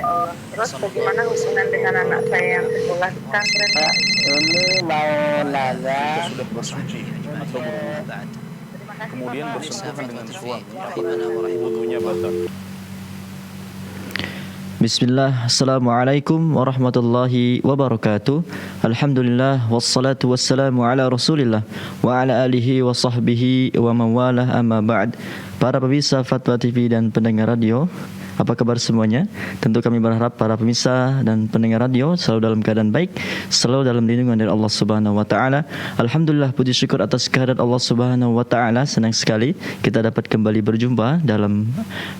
Allah. Terus bagaimana hubungan dengan anak saya yang sekolah di pesantren, Pak? Ini mau nanya. Kita sudah bersuci atau berwudu, Terima kasih, kemudian Bapak. bersentuhan dengan suami, wudunya batal. Bismillah, Assalamualaikum warahmatullahi wabarakatuh. Alhamdulillah, wassalatu wassalamu ala rasulillah wa ala alihi wa sahbihi wa mawalah, amma ba'd. Para pemirsa Fatwa TV dan pendengar radio, apa kabar semuanya? Tentu kami berharap para pemirsa dan pendengar radio selalu dalam keadaan baik, selalu dalam lindungan dari Allah Subhanahu wa taala. Alhamdulillah, puji syukur atas kehadirat Allah Subhanahu wa taala. Senang sekali kita dapat kembali berjumpa dalam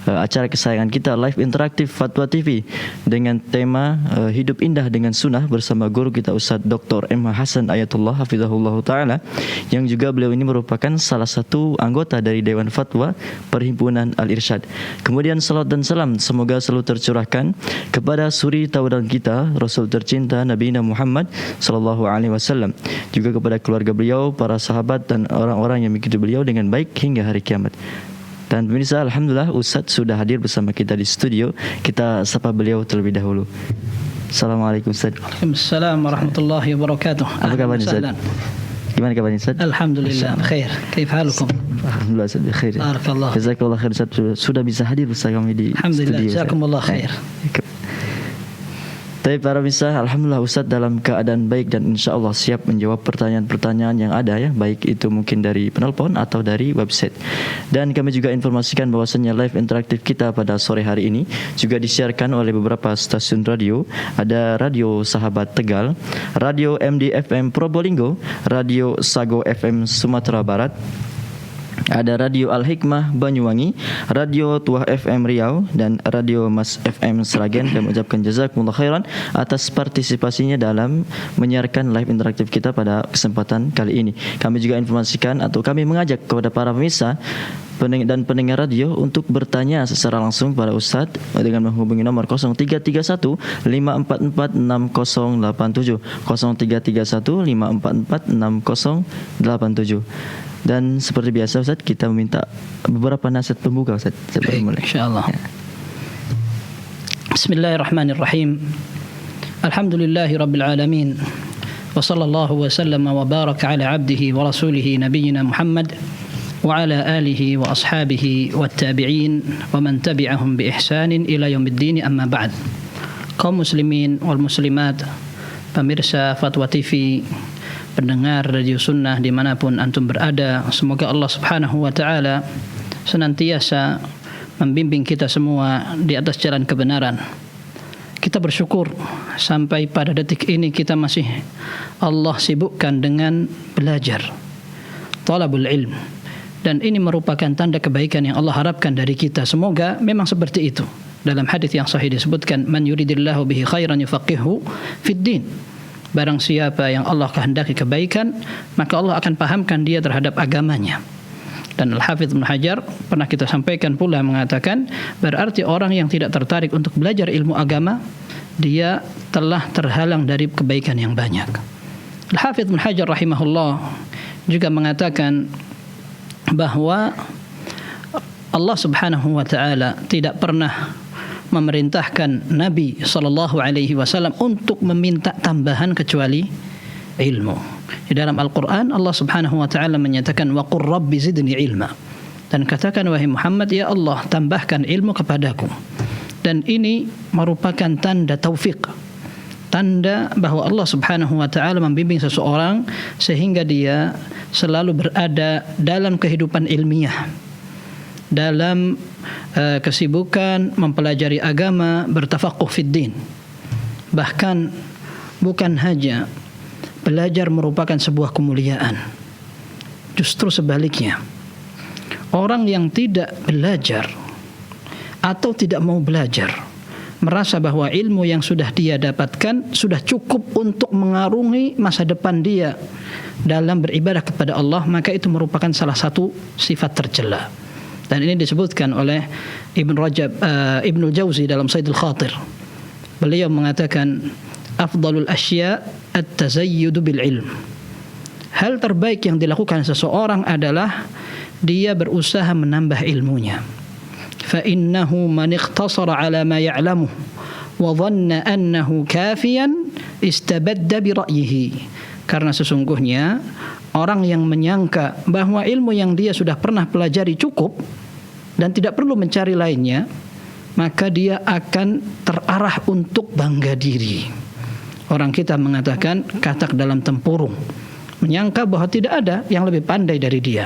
acara kesayangan kita, live interaktif Fatwa TV dengan tema Hidup Indah dengan Sunnah bersama guru kita Ustaz Dr. M. Hasan Ayatullah hafizahullah taala, yang juga beliau ini merupakan salah satu anggota dari Dewan Fatwa Perhimpunan Al-Irsyad. Kemudian salat dan salam semoga selalu tercurahkan kepada suri tauladan kita, Rasul tercinta Nabi Muhammad sallallahu alaihi wasallam, juga kepada keluarga beliau, para sahabat dan orang-orang yang mengikuti beliau dengan baik hingga hari kiamat. Dan pemirsa, alhamdulillah Ustaz sudah hadir bersama kita di studio. Kita sapa beliau terlebih dahulu. Assalamualaikum Ustaz. Waalaikumsalam warahmatullahi wabarakatuh. Apa kabar Ustaz? Gimana kabarnya Ustaz? Alhamdulillah khair. Kaif halukum? Alhamdulillah Ustaz khair. Barakallah. Jazakallah khair Ustaz, sudah bisa hadir bersama kami di Alhamdulillah, studio. jazakumullah khair. Tapi para pemirsa, alhamdulillah Ustaz dalam keadaan baik dan insya Allah siap menjawab pertanyaan-pertanyaan yang ada ya, baik itu mungkin dari penelpon atau dari website. Dan kami juga informasikan bahwasannya live interaktif kita pada sore hari ini juga disiarkan oleh beberapa stasiun radio. Ada Radio Sahabat Tegal, Radio MD FM Probolinggo, Radio Sago FM Sumatera Barat, ada Radio Al-Hikmah Banyuwangi, Radio Tuah FM Riau, dan Radio Mas FM Sragen. Kami ucapkan jazakumullah khairan atas partisipasinya dalam menyiarkan live interaktif kita pada kesempatan kali ini. Kami juga informasikan atau kami mengajak kepada para pemirsa dan pendengar radio untuk bertanya secara langsung pada Ustadz dengan menghubungi nomor 0331 544 6087 0331 544 6087. Dan seperti biasa Ustaz, kita meminta beberapa nasihat pembuka Ustaz sebelum mulai. Insyaallah. Bismillahirrahmanirrahim. Alhamdulillahirabbil alamin. Wa sallallahu wa sallama wa baraka ala abdihi wa rasulihi nabiyyina Muhammad wa ala alihi wa ashabihi wat tabi'in wa man tabi'ahum bi ihsanin ila yaumiddin, amma ba'd. Kaum muslimin wal muslimat, pemirsa Fatwa TV, pendengar Radio Sunnah dimanapun antum berada, semoga Allah Subhanahu wa ta'ala senantiasa membimbing kita semua di atas jalan kebenaran. Kita bersyukur sampai pada detik ini kita masih Allah sibukkan dengan belajar, talabul ilm, dan ini merupakan tanda kebaikan yang Allah harapkan dari kita. Semoga memang seperti itu. Dalam hadis yang sahih disebutkan, man yuridillahu bihi khairan yufaqihu fid din. Barang siapa yang Allah kehendaki kebaikan, maka Allah akan pahamkan dia terhadap agamanya. Dan Al-Hafidz Ibnu Hajar pernah kita sampaikan pula mengatakan, berarti orang yang tidak tertarik untuk belajar ilmu agama, dia telah terhalang dari kebaikan yang banyak. Al-Hafidz Ibnu Hajar rahimahullah juga mengatakan bahwa Allah Subhanahu wa taala tidak pernah memerintahkan Nabi sallallahu alaihi wasallam untuk meminta tambahan kecuali ilmu. Di dalam Al-Qur'an Allah Subhanahu wa taala menyatakan wa qur rabbi zidni ilma. Dan katakan wahai Muhammad, ya Allah, tambahkan ilmu kepadaku. Dan ini merupakan tanda taufik, tanda bahwa Allah Subhanahu wa taala membimbing seseorang sehingga dia selalu berada dalam kehidupan ilmiah, dalam kesibukan mempelajari agama, bertafaqquh fid din. Bahkan bukan hanya belajar merupakan sebuah kemuliaan, justru sebaliknya, orang yang tidak belajar atau tidak mau belajar merasa bahwa ilmu yang sudah dia dapatkan sudah cukup untuk mengarungi masa depan dia dalam beribadah kepada Allah, maka itu merupakan salah satu sifat tercela. Dan ini disebutkan oleh Ibnu Jauzi dalam Saidul Khatir. Beliau mengatakan, afdalul asya at-tazayyudu bil ilm. Hal terbaik yang dilakukan seseorang adalah dia berusaha menambah ilmunya. Fa innahu man iqtasara ala ma ya'lamu wa dhanna annahu kafiyan istabadda bi ra'yihi. Karena sesungguhnya orang yang menyangka bahwa ilmu yang dia sudah pernah pelajari cukup dan tidak perlu mencari lainnya, maka dia akan terarah untuk bangga diri. Orang kita mengatakan katak dalam tempurung, menyangka bahwa tidak ada yang lebih pandai dari dia.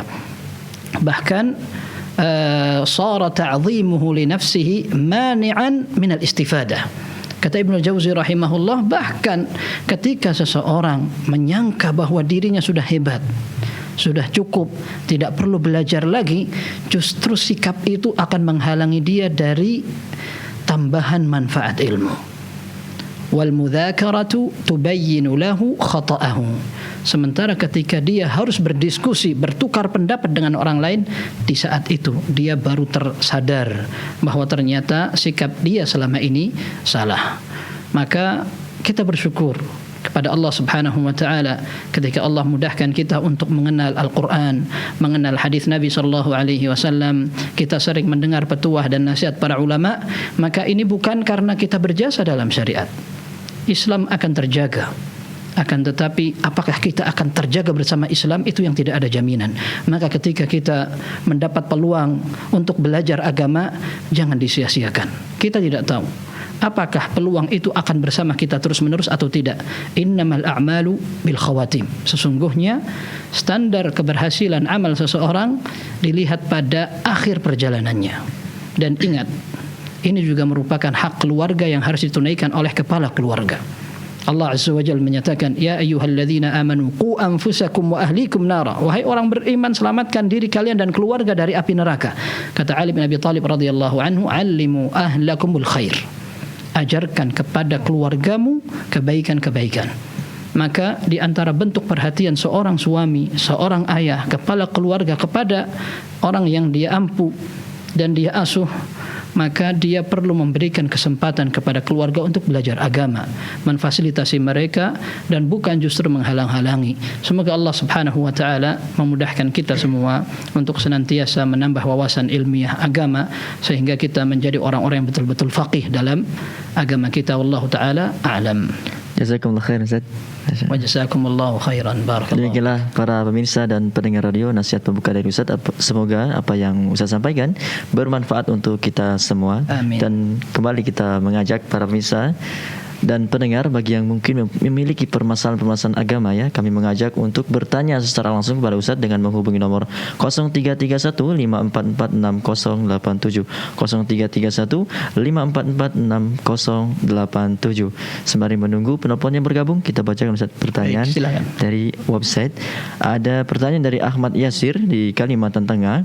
Bahkan sara ta'dhimuhu li nafsihi mani'an min al-istifadah. Kata Ibnu Jauzi rahimahullah, bahkan ketika seseorang menyangka bahwa dirinya sudah hebat, sudah cukup, tidak perlu belajar lagi, justru sikap itu akan menghalangi dia dari tambahan manfaat ilmu. Wal mudzakaratu tubayyinu lahu khata'ahu. Sementara ketika dia harus berdiskusi, bertukar pendapat dengan orang lain, di saat itu dia baru tersadar bahwa ternyata sikap dia selama ini salah. Maka kita bersyukur kepada Allah Subhanahu wa taala ketika Allah mudahkan kita untuk mengenal Al-Qur'an, mengenal hadis Nabi sallallahu alaihi wasallam, kita sering mendengar petuah dan nasihat para ulama, maka ini bukan karena kita berjasa dalam syariat. Islam akan terjaga. Akan tetapi apakah kita akan terjaga bersama Islam, itu yang tidak ada jaminan. Maka ketika kita mendapat peluang untuk belajar agama, jangan disia-siakan. Kita tidak tahu apakah peluang itu akan bersama kita terus-menerus atau tidak. Innamal a'malu bil khawatim. Sesungguhnya standar keberhasilan amal seseorang dilihat pada akhir perjalanannya. Dan ingat, ini juga merupakan hak keluarga yang harus ditunaikan oleh kepala keluarga. Allah Azza wa Jalla menyatakan, ya ayyuhalladzina amanu qu anfusakum wa ahlikum nara. Wahai orang beriman, selamatkan diri kalian dan keluarga dari api neraka. Kata Ali bin Abi Thalib radhiyallahu anhu, allimu ahlakumul khair. Ajarkan kepada keluargamu kebaikan-kebaikan. Maka di antara bentuk perhatian seorang suami, seorang ayah, kepala keluarga kepada orang yang dia ampu dan dia asuh, maka dia perlu memberikan kesempatan kepada keluarga untuk belajar agama, memfasilitasi mereka dan bukan justru menghalang-halangi. Semoga Allah Subhanahu wa taala memudahkan kita semua untuk senantiasa menambah wawasan ilmiah agama sehingga kita menjadi orang-orang yang betul-betul faqih dalam agama kita. Wallahu taala a'lam. Jazakumullah khairan Ustaz. Wa jazakumullahu khairan. Barakallahu. Demikianlah para pemirsa dan pendengar radio, nasihat pembuka dari Ustaz. Semoga apa yang Ustaz sampaikan bermanfaat untuk kita semua. Amin. Dan kembali kita mengajak para pemirsa dan pendengar bagi yang mungkin memiliki permasalahan-permasalahan agama, ya, kami mengajak untuk bertanya secara langsung kepada Ustaz dengan menghubungi nomor 0331544687 0331544687. Sembari menunggu penelpon yang bergabung, kita bacakan Ustaz pertanyaan. Baik, dari website. Ada pertanyaan dari Ahmad Yasir di Kalimantan Tengah.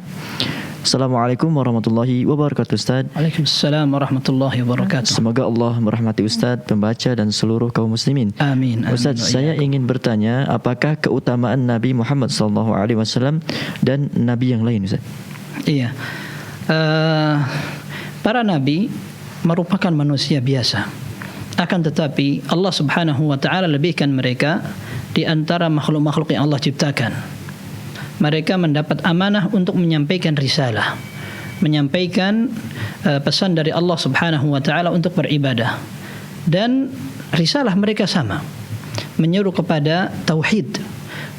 Assalamualaikum warahmatullahi wabarakatuh Ustaz. Waalaikumsalam warahmatullahi wabarakatuh. Semoga Allah merahmati Ustaz, pembaca dan seluruh kaum muslimin. Amin. Ustaz, saya ingin bertanya, apakah keutamaan Nabi Muhammad SAW dan Nabi yang lain Ustaz? Iya. Para Nabi merupakan manusia biasa. Akan tetapi Allah Subhanahu wa ta'ala lebihkan mereka di antara makhluk-makhluk yang Allah ciptakan. Mereka mendapat amanah untuk menyampaikan risalah, menyampaikan pesan dari Allah Subhanahu wa ta'ala untuk beribadah. Dan risalah mereka sama, menyeru kepada tauhid,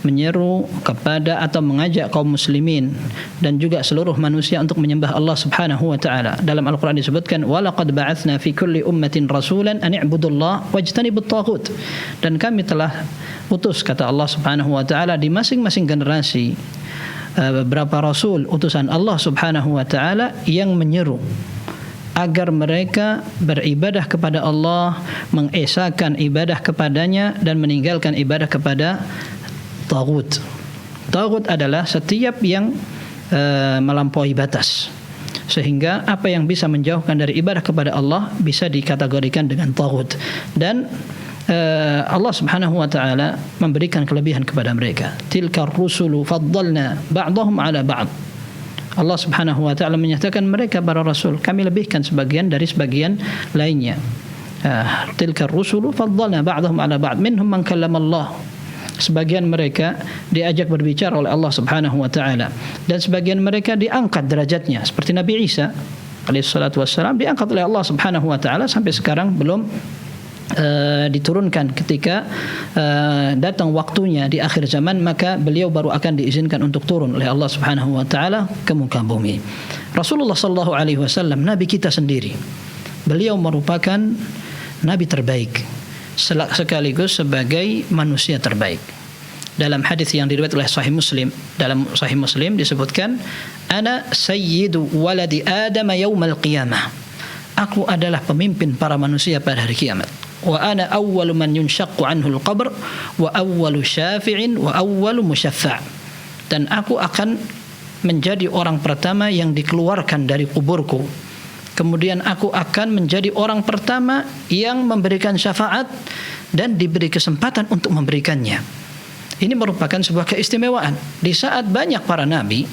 menyeru kepada atau mengajak kaum muslimin dan juga seluruh manusia untuk menyembah Allah Subhanahu wa ta'ala. Dalam Al-Quran disebutkan, وَلَقَدْ بَعَثْنَا فِي كُلِّ أُمَّةٍ رَسُولًا أَنِ اعْبُدُوا اللَّهَ وَاجْتَنِبُوا الطَّاغُوتَ. Dan kami telah utus, kata Allah Subhanahu wa ta'ala, di masing-masing generasi beberapa rasul utusan Allah Subhanahu wa ta'ala yang menyeru agar mereka beribadah kepada Allah, mengesahkan ibadah kepadanya dan meninggalkan ibadah kepada taghut. Taghut adalah setiap yang melampaui batas, sehingga apa yang bisa menjauhkan dari ibadah kepada Allah bisa dikategorikan dengan taghut. Dan Allah Subhanahu wa ta'ala memberikan kelebihan kepada mereka. Tilkar rusulu faddalna ba'dahum ala ba'd. Allah Subhanahu wa ta'ala menyatakan mereka para rasul kami lebihkan sebagian dari sebagian lainnya. Tilkar rusulu faddalna ba'dahum ala ba'd minhum man kallama Allah. Sebagian mereka diajak berbicara oleh Allah Subhanahu wa ta'ala dan sebagian mereka diangkat derajatnya, seperti Nabi Isa. alaihissalatu wassalam diangkat oleh Allah Subhanahu wa taala sampai sekarang belum diturunkan. Ketika datang waktunya di akhir zaman, maka beliau baru akan diizinkan untuk turun oleh Allah Subhanahu wa taala ke muka bumi. Rasulullah sallallahu alaihi wasallam nabi kita sendiri. Beliau merupakan nabi terbaik sekaligus sebagai manusia terbaik. Dalam hadis yang diriwayatkan oleh Sahih Muslim, dalam Sahih Muslim disebutkan, "Ana sayyidu waladi Adam yaumal qiyamah." Aku adalah pemimpin para manusia pada hari kiamat. Wa ana awwalu man yunshaqqu anhu al-qabr wa awwalu syafi'in wa awwalu musyaffa'. Dan aku akan menjadi orang pertama yang dikeluarkan dari kuburku. Kemudian aku akan menjadi orang pertama yang memberikan syafaat dan diberi kesempatan untuk memberikannya. Ini merupakan sebuah keistimewaan. Di saat banyak para nabi,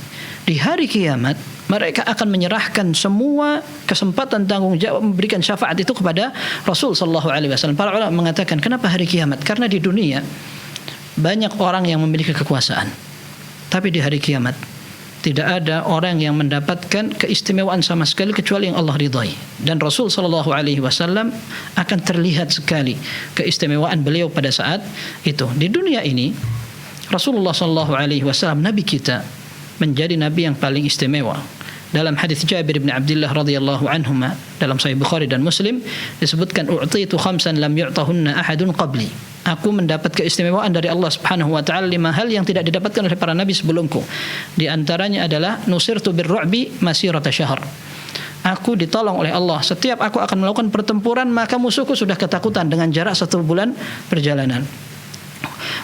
di hari kiamat mereka akan menyerahkan semua kesempatan tanggung jawab memberikan syafaat itu kepada Rasul sallallahu alaihi wasallam. Para ulama mengatakan, kenapa hari kiamat? Karena di dunia banyak orang yang memiliki kekuasaan. Tapi di hari kiamat tidak ada orang yang mendapatkan keistimewaan sama sekali kecuali yang Allah ridhai. Dan Rasul sallallahu alaihi wasallam akan terlihat sekali keistimewaan beliau pada saat itu. Di dunia ini Rasulullah sallallahu alaihi wasallam nabi kita menjadi nabi yang paling istimewa. Dalam hadis Jabir bin Abdullah radhiyallahu anhuma dalam Sahih Bukhari dan Muslim disebutkan, "U'titu khamsan lam yu'tahunna ahadun qabli." Aku mendapat keistimewaan dari Allah Subhanahu wa taala 5 hal yang tidak didapatkan oleh para nabi sebelumku. Di antaranya adalah nusirtu birru'bi masirata syahr. Aku ditolong oleh Allah. Setiap aku akan melakukan pertempuran, maka musuhku sudah ketakutan dengan jarak 1 bulan perjalanan.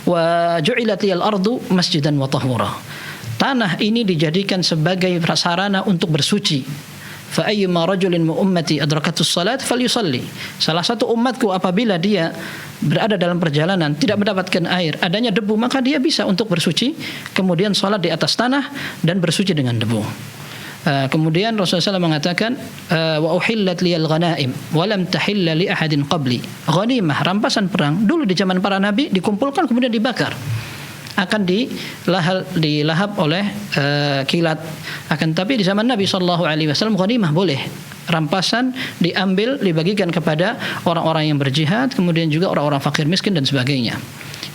Wa ju'ilat liyal ardu masjidan wa tahura. Tanah ini dijadikan sebagai sarana untuk bersuci. Fa ayyuma rajulin min ummati adrakatus salat falyusalli. Salah satu umatku apabila dia berada dalam perjalanan tidak mendapatkan air, adanya debu, maka dia bisa untuk bersuci, kemudian salat di atas tanah dan bersuci dengan debu. Kemudian Rasulullah SAW mengatakan, wa uhillat liyal ghanaim wa lam tahilla li ahadin qabli. Ghanimah, rampasan perang dulu di zaman para nabi dikumpulkan kemudian dibakar, akan dilahap oleh kilat. Akan tapi di zaman Nabi sallallahu alaihi wasallam ghanimah boleh, rampasan diambil dibagikan kepada orang-orang yang berjihad, kemudian juga orang-orang fakir miskin dan sebagainya.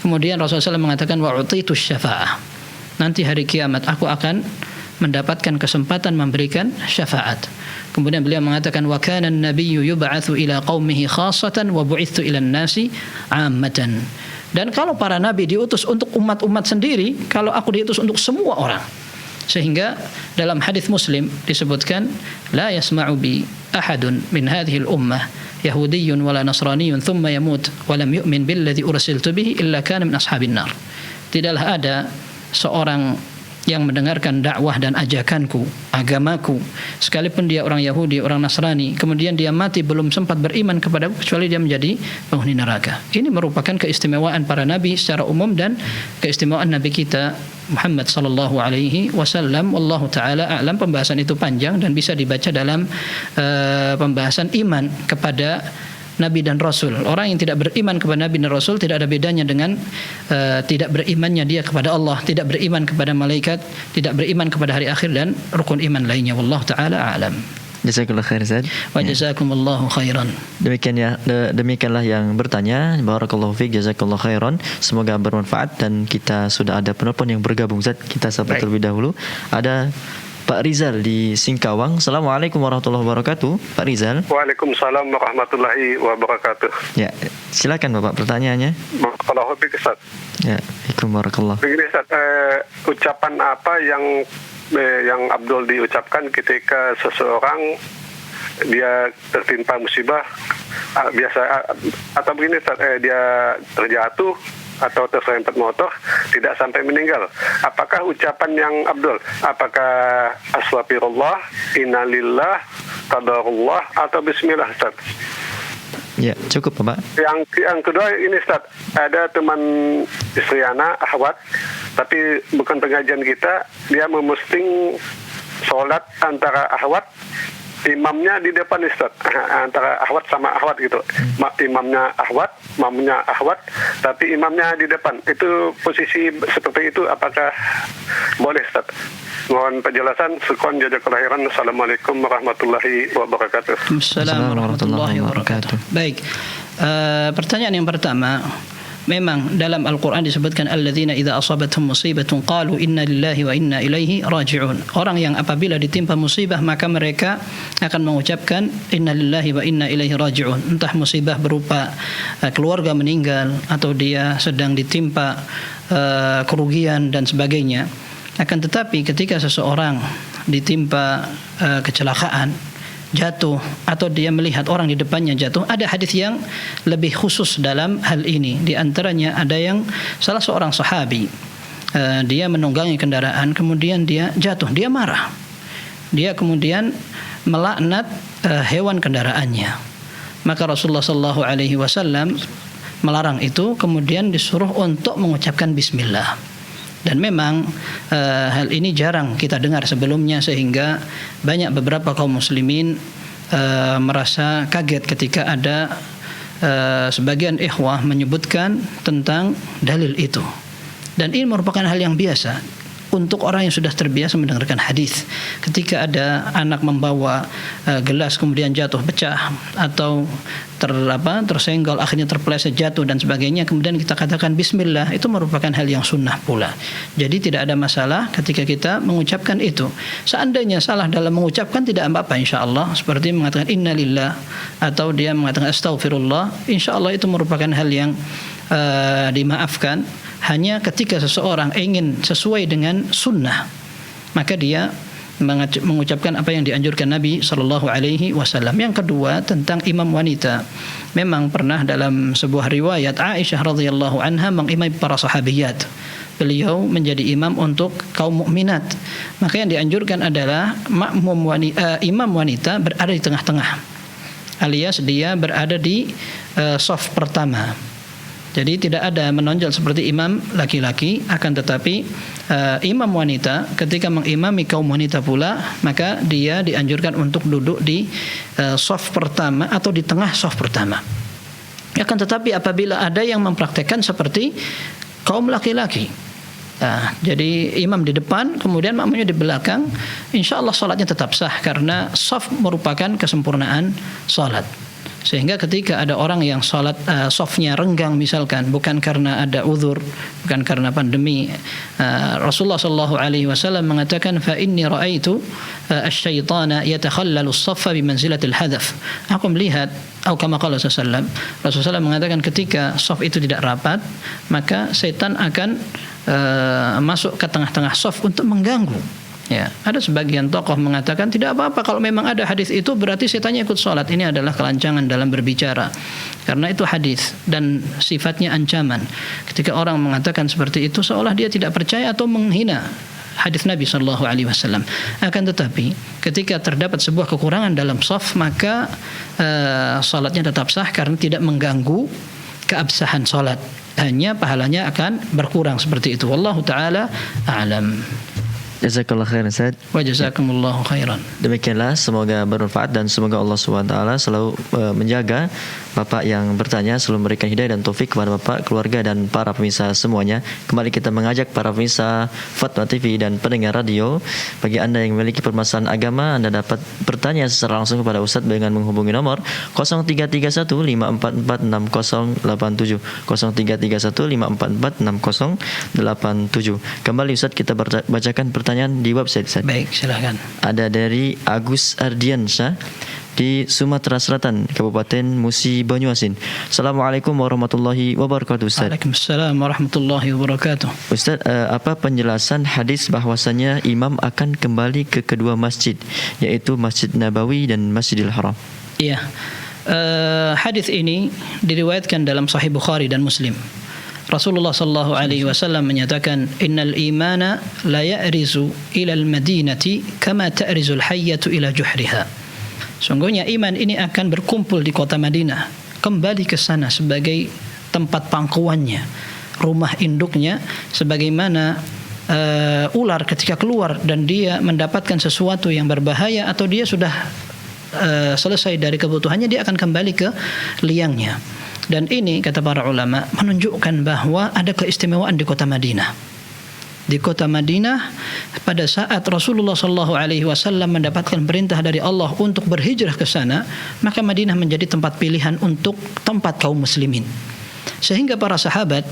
Kemudian Rasulullah SAW mengatakan, wa utitu syafa'ah. Nanti hari kiamat aku akan mendapatkan kesempatan memberikan syafaat. Kemudian beliau mengatakan, wa kana an-nabiyyu yub'atsu ila qaumihi khassatan wa bu'itsu ila an-nasi 'ammatan. Dan kalau para nabi diutus untuk umat-umat sendiri, kalau aku diutus untuk semua orang. Sehingga dalam hadis Muslim disebutkan, la yasma'u bi ahadun min hadhihi al-ummah yahudiyyun wala nasraniyyun thumma yamut wa lam yu'min billadhi ursiltu bihi illa kana min ashabin nar. Tidaklah ada seorang yang mendengarkan dakwah dan ajakanku, agamaku, sekalipun dia orang Yahudi, orang Nasrani, kemudian dia mati belum sempat beriman kepadaku, kecuali dia menjadi penghuni neraka. Ini merupakan keistimewaan para nabi secara umum dan keistimewaan nabi kita Muhammad sallallahu alaihi wasallam. Wallahu taala a'lam. Pembahasan itu panjang dan bisa dibaca dalam pembahasan iman kepada Nabi dan Rasul. Orang yang tidak beriman kepada Nabi dan Rasul tidak ada bedanya dengan tidak berimannya dia kepada Allah, tidak beriman kepada malaikat, tidak beriman kepada hari akhir dan rukun iman lainnya. Wallahu taala a'lam. Jazakallah khair Ustaz. Wa jazakumullahu khairan. Demikianlah yang bertanya. Barakallahu fiik, jazakallahu khairan. Semoga bermanfaat dan kita sudah ada penelpon yang bergabung Ustaz. Kita sapa terlebih dahulu. Ada Pak Rizal di Singkawang. Assalamualaikum warahmatullahi wabarakatuh. Pak Rizal. Waalaikumsalam warahmatullahi wabarakatuh. Ya, silakan Bapak pertanyaannya. Barakallahu fiik Ustaz. Ya, barakallah. Begini Ustaz, ucapan apa yang Abdul diucapkan ketika seseorang dia tertimpa musibah biasa atau begini Ustaz, dia terjatuh atau terserempet motor tidak sampai meninggal. Apakah ucapan yang Abdul, apakah astagfirullah, innalillah, qadarullah atau bismillah Ustaz? Ya, cukup Bapak. Yang kedua ini Ustaz, ada teman istri anak, akhwat, tapi bukan pengajian kita, dia memusting sholat antara akhwat imamnya di depan Ustaz, antara ahwat sama ahwat gitu. Imamnya ahwat, makmumnya ahwat, tapi imamnya di depan. Itu posisi seperti itu apakah boleh Ustaz? Mohon penjelasan. Syukran jazakallahu khairan. Assalamualaikum warahmatullahi wabarakatuh. Assalamualaikum warahmatullahi wabarakatuh. Baik. Pertanyaan yang pertama, memang dalam Al-Quran disebutkan alladzina idza asabathum musibatun qalu inna lillahi wa inna ilaihi raji'un. Orang yang apabila ditimpa musibah maka mereka akan mengucapkan inna lillahi wa inna ilaihi raji'un. Entah musibah berupa keluarga meninggal atau dia sedang ditimpa kerugian dan sebagainya. Akan tetapi ketika seseorang ditimpa kecelakaan, jatuh, atau dia melihat orang di depannya jatuh, ada hadis yang lebih khusus dalam hal ini. Di antaranya ada yang salah seorang sahabi, dia menunggangi kendaraan, kemudian dia jatuh, dia marah, dia kemudian melaknat hewan kendaraannya. Maka Rasulullah SAW melarang itu, kemudian disuruh untuk mengucapkan bismillah. Dan memang hal ini jarang kita dengar sebelumnya, sehingga banyak beberapa kaum muslimin merasa kaget ketika ada sebagian ikhwah menyebutkan tentang dalil itu. Dan ini merupakan hal yang biasa untuk orang yang sudah terbiasa mendengarkan hadis. Ketika ada anak membawa gelas kemudian jatuh pecah atau tersenggol akhirnya terpeleset jatuh dan sebagainya, kemudian kita katakan bismillah, itu merupakan hal yang sunnah pula. Jadi tidak ada masalah ketika kita mengucapkan itu. Seandainya salah dalam mengucapkan tidak apa-apa insyaallah, seperti mengatakan innalillah atau dia mengatakan astaghfirullah, insyaallah itu merupakan hal yang dimaafkan. Hanya ketika seseorang ingin sesuai dengan sunnah, maka dia mengucapkan apa yang dianjurkan Nabi sallallahu alaihi wasallam. Yang kedua, tentang imam wanita. Memang pernah dalam sebuah riwayat Aisyah radhiyallahu anha mengimami para sahabiyat. Beliau menjadi imam untuk kaum mukminat. Maka yang dianjurkan adalah imam wanita berada di tengah-tengah, alias dia berada di shaf pertama. Jadi tidak ada menonjol seperti imam laki-laki, akan tetapi imam wanita ketika mengimami kaum wanita pula, maka dia dianjurkan untuk duduk di shaf pertama atau di tengah shaf pertama. Akan tetapi apabila ada yang mempraktekkan seperti kaum laki-laki, jadi imam di depan kemudian makmumnya di belakang, insya Allah salatnya tetap sah, karena shaf merupakan kesempurnaan salat. Sehingga ketika ada orang yang salat shafnya renggang misalkan, bukan karena ada uzur, bukan karena pandemi, Rasulullah sallallahu alaihi wasallam mengatakan fa inni raaitu asy-syaitana yatakhallalu as-saffa bi manzilatil hadaf. Aku melihat, atau kama qala sallallahu, Rasulullah mengatakan ketika shaf itu tidak rapat, maka setan akan masuk ke tengah-tengah shaf untuk mengganggu. Ya, ada sebagian tokoh mengatakan tidak apa-apa kalau memang ada hadis itu, berarti setannya ikut sholat. Ini adalah kelancangan dalam berbicara, karena itu hadis dan sifatnya ancaman. Ketika orang mengatakan seperti itu, seolah dia tidak percaya atau menghina hadis Nabi sallallahu alaihi wasallam. Akan tetapi ketika terdapat sebuah kekurangan dalam shaf, maka salatnya tetap sah karena tidak mengganggu keabsahan salat. Hanya pahalanya akan berkurang seperti itu. Wallahu taala a'lam. Jazakallah khairan Ustaz. Wa jazakumullahu khairan. Demikianlah, semoga bermanfaat dan semoga Allah SWT selalu menjaga Bapak yang bertanya, selalu memberikan hidayah dan taufik kepada Bapak, keluarga dan para pemirsa semuanya. Kembali kita mengajak para pemirsa Fatwa TV dan pendengar radio, bagi Anda yang memiliki permasalahan agama, Anda dapat bertanya secara langsung kepada Ustaz dengan menghubungi nomor 0331544687 0331544687. Kembali Ustaz, kita bacakan pertanyaan di website Ustaz. Baik, silakan. Ada dari Agus Ardiansyah di Sumatera Selatan, Kabupaten Musi Banyuasin. Assalamualaikum warahmatullahi wabarakatuh Ustaz. Waalaikumsalam warahmatullahi wabarakatuh. Ustaz, apa penjelasan hadis bahwasanya imam akan kembali ke kedua masjid, yaitu Masjid Nabawi dan Masjidil Haram? Iya. Hadis ini diriwayatkan dalam Sahih Bukhari dan Muslim. Rasulullah sallallahu alaihi wasallam menyatakan, innal imana la ya'rizu ila al-madinati kama ta'rizu al-hayyatu ila juhriha. Sungguhnya iman ini akan berkumpul di kota Madinah, kembali ke sana sebagai tempat pangkuannya, rumah induknya, sebagaimana ular ketika keluar dan dia mendapatkan sesuatu yang berbahaya atau dia sudah selesai dari kebutuhannya, dia akan kembali ke liangnya. Dan ini kata para ulama menunjukkan bahwa ada keistimewaan di kota Madinah. Di kota Madinah pada saat Rasulullah SAW mendapatkan perintah dari Allah untuk berhijrah ke sana, maka Madinah menjadi tempat pilihan untuk tempat kaum muslimin. Sehingga para sahabat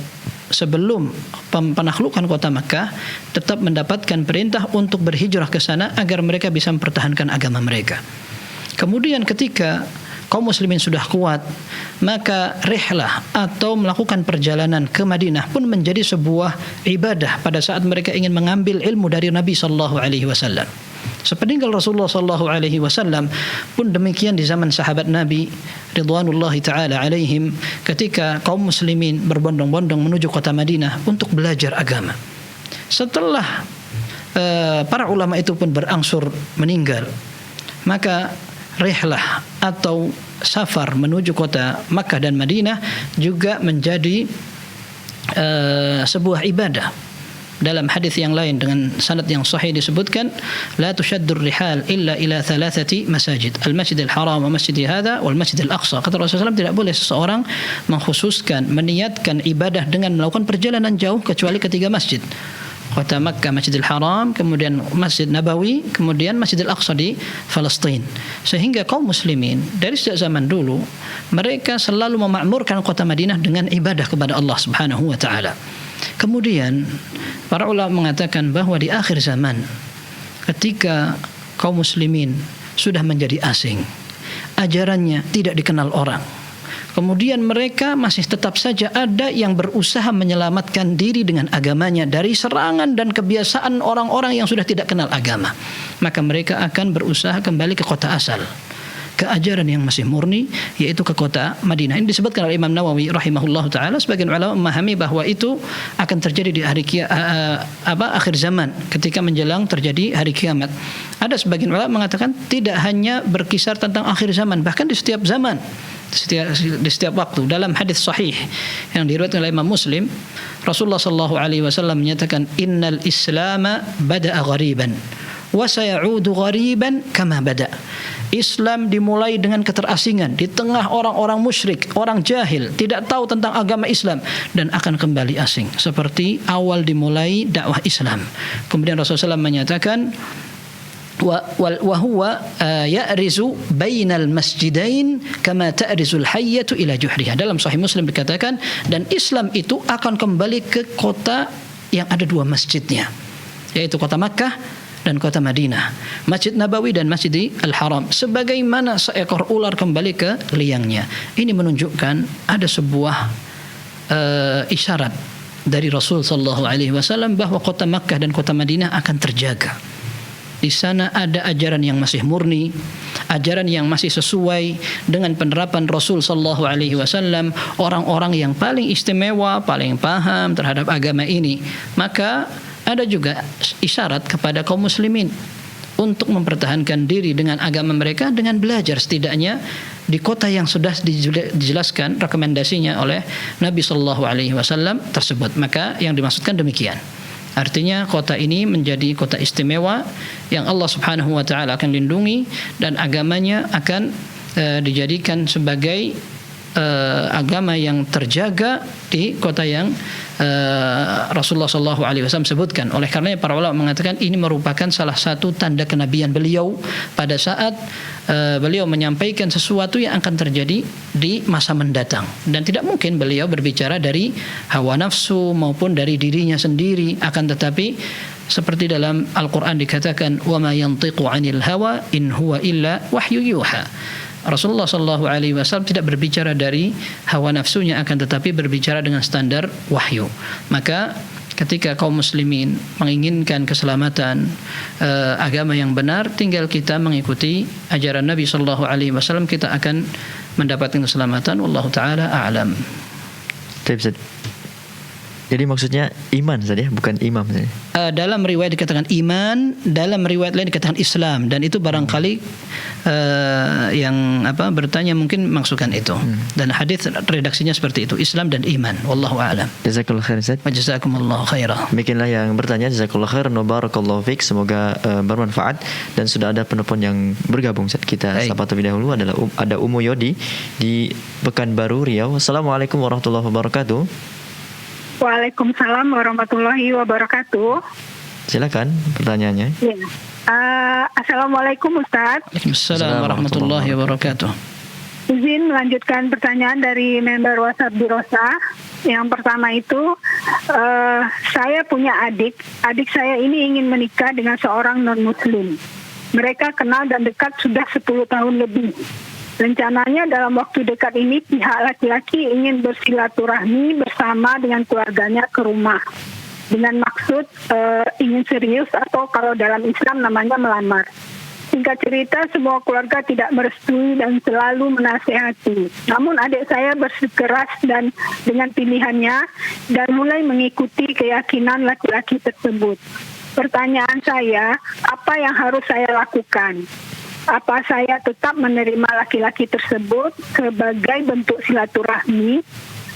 sebelum penaklukan kota Makkah tetap mendapatkan perintah untuk berhijrah ke sana agar mereka bisa mempertahankan agama mereka. Kemudian ketika kaum muslimin sudah kuat, maka rihlah atau melakukan perjalanan ke Madinah pun menjadi sebuah ibadah pada saat mereka ingin mengambil ilmu dari Nabi sallallahu alaihi wasallam. Sepeninggal Rasulullah sallallahu alaihi wasallam pun demikian di zaman sahabat Nabi ridwanullahi taala alaihim, ketika kaum muslimin berbondong-bondong menuju kota Madinah untuk belajar agama. Setelah para ulama itu pun berangsur meninggal, maka rihlah atau safar menuju kota Makkah dan Madinah juga menjadi sebuah ibadah. Dalam hadis yang lain dengan sanad yang sahih disebutkan, la tushaddur rihal illa ila thalathati masajid, al-masjidil haram wa masjidi hadha wal masjidil aqsa. Kata Rasulullah SAW, tidak boleh seseorang mengkhususkan, meniatkan ibadah dengan melakukan perjalanan jauh kecuali ketiga masjid. Kota Makkah, Masjidil Haram, kemudian Masjid Nabawi, kemudian Masjidil Aqsa di Palestina. Sehingga kaum muslimin dari sejak zaman dulu mereka selalu memakmurkan kota Madinah dengan ibadah kepada Allah Subhanahu wa taala. Kemudian para ulama mengatakan bahwa di akhir zaman ketika kaum muslimin sudah menjadi asing, ajarannya tidak dikenal orang, kemudian mereka masih tetap saja ada yang berusaha menyelamatkan diri dengan agamanya dari serangan dan kebiasaan orang-orang yang sudah tidak kenal agama, maka mereka akan berusaha kembali ke kota asal, ke ajaran yang masih murni, yaitu ke kota Madinah. Ini disebutkan oleh Imam Nawawi rahimahullah taala. Sebagian ulama memahami bahwa itu akan terjadi di hari akhir zaman, ketika menjelang terjadi hari kiamat. Ada sebagian ulama mengatakan tidak hanya berkisar tentang akhir zaman, bahkan di setiap zaman, di setiap waktu. Dalam hadis sahih yang diriwayatkan oleh Imam Muslim, Rasulullah sallallahu alaihi wasallam menyatakan, innal islama bada'a ghariban wa sayaudu ghariban kama bada. Islam dimulai dengan keterasingan di tengah orang-orang musyrik, orang jahil, tidak tahu tentang agama Islam, dan akan kembali asing seperti awal dimulai dakwah Islam. Kemudian Rasulullah SAW menyatakan, wa huwa ya'rizu bainal masjidain kama ta'rizul hayyatu ila juhriha. Dalam Sahih Muslim dikatakan, dan Islam itu akan kembali ke kota yang ada dua masjidnya, yaitu kota Makkah dan kota Madinah, Masjid Nabawi dan Masjid Al-Haram, sebagaimana seekor ular kembali ke liangnya. Ini menunjukkan ada sebuah isyarat dari Rasul sallallahu alaihi wasallam bahwa kota Makkah dan kota Madinah akan terjaga. Di sana ada ajaran yang masih murni, ajaran yang masih sesuai dengan penerapan Rasul sallallahu alaihi wasallam, orang-orang yang paling istimewa, paling paham terhadap agama ini. Maka ada juga isyarat kepada kaum muslimin untuk mempertahankan diri dengan agama mereka dengan belajar setidaknya di kota yang sudah dijelaskan rekomendasinya oleh Nabi sallallahu alaihi wasallam tersebut. Maka yang dimaksudkan demikian. Artinya kota ini menjadi kota istimewa yang Allah Subhanahu wa taala akan lindungi, dan agamanya akan dijadikan sebagai agama yang terjaga di kota yang Rasulullah SAW sebutkan. Oleh karenanya para ulama mengatakan ini merupakan salah satu tanda kenabian beliau pada saat beliau menyampaikan sesuatu yang akan terjadi di masa mendatang, dan tidak mungkin beliau berbicara dari hawa nafsu maupun dari dirinya sendiri. Akan tetapi seperti dalam Al-Quran dikatakan, wa ma yantiqu 'anil hawa in huwa illa wahyu yuha. Rasulullah SAW tidak berbicara dari hawa nafsunya, akan tetapi berbicara dengan standar wahyu. Maka ketika kaum muslimin menginginkan keselamatan agama yang benar, tinggal kita mengikuti ajaran Nabi SAW, kita akan mendapatkan keselamatan. Wallahu taala a'lam. Jadi maksudnya iman saja, bukan imam saja. Dalam riwayat dikatakan iman, dalam riwayat lain dikatakan Islam, dan itu barangkali yang bertanya mungkin maksudkan itu. Dan hadis redaksinya seperti itu, Islam dan iman. Wallahu a'lam. Jazakallahu khairan Ustaz. Wa jazakumullahu khairan. Demikianlah yang bertanya, jazakallahu khairan wa barakallahu fiik. Semoga bermanfaat, dan sudah ada penelpon yang bergabung. Ustaz, kita sapa terlebih dahulu. Ada Umu Yodi di Pekanbaru, Riau. Assalamualaikum warahmatullahi wabarakatuh. Waalaikumsalam warahmatullahi wabarakatuh. Silakan pertanyaannya. Ya. Assalamualaikum Ustaz. Waalaikumsalam warahmatullahi wabarakatuh. Izin melanjutkan pertanyaan dari member WhatsApp Birosa. Yang pertama itu, saya punya adik. Adik saya ini ingin menikah dengan seorang non-muslim. Mereka kenal dan dekat sudah 10 tahun lebih. Rencananya dalam waktu dekat ini pihak laki-laki ingin bersilaturahmi bersama dengan keluarganya ke rumah. Dengan maksud ingin serius, atau kalau dalam Islam namanya melamar. Singkat cerita, semua keluarga tidak merestui dan selalu menasehati. Namun adik saya bersikeras dan dengan pilihannya dan mulai mengikuti keyakinan laki-laki tersebut. Pertanyaan saya, apa yang harus saya lakukan? Apa saya tetap menerima laki-laki tersebut sebagai bentuk silaturahmi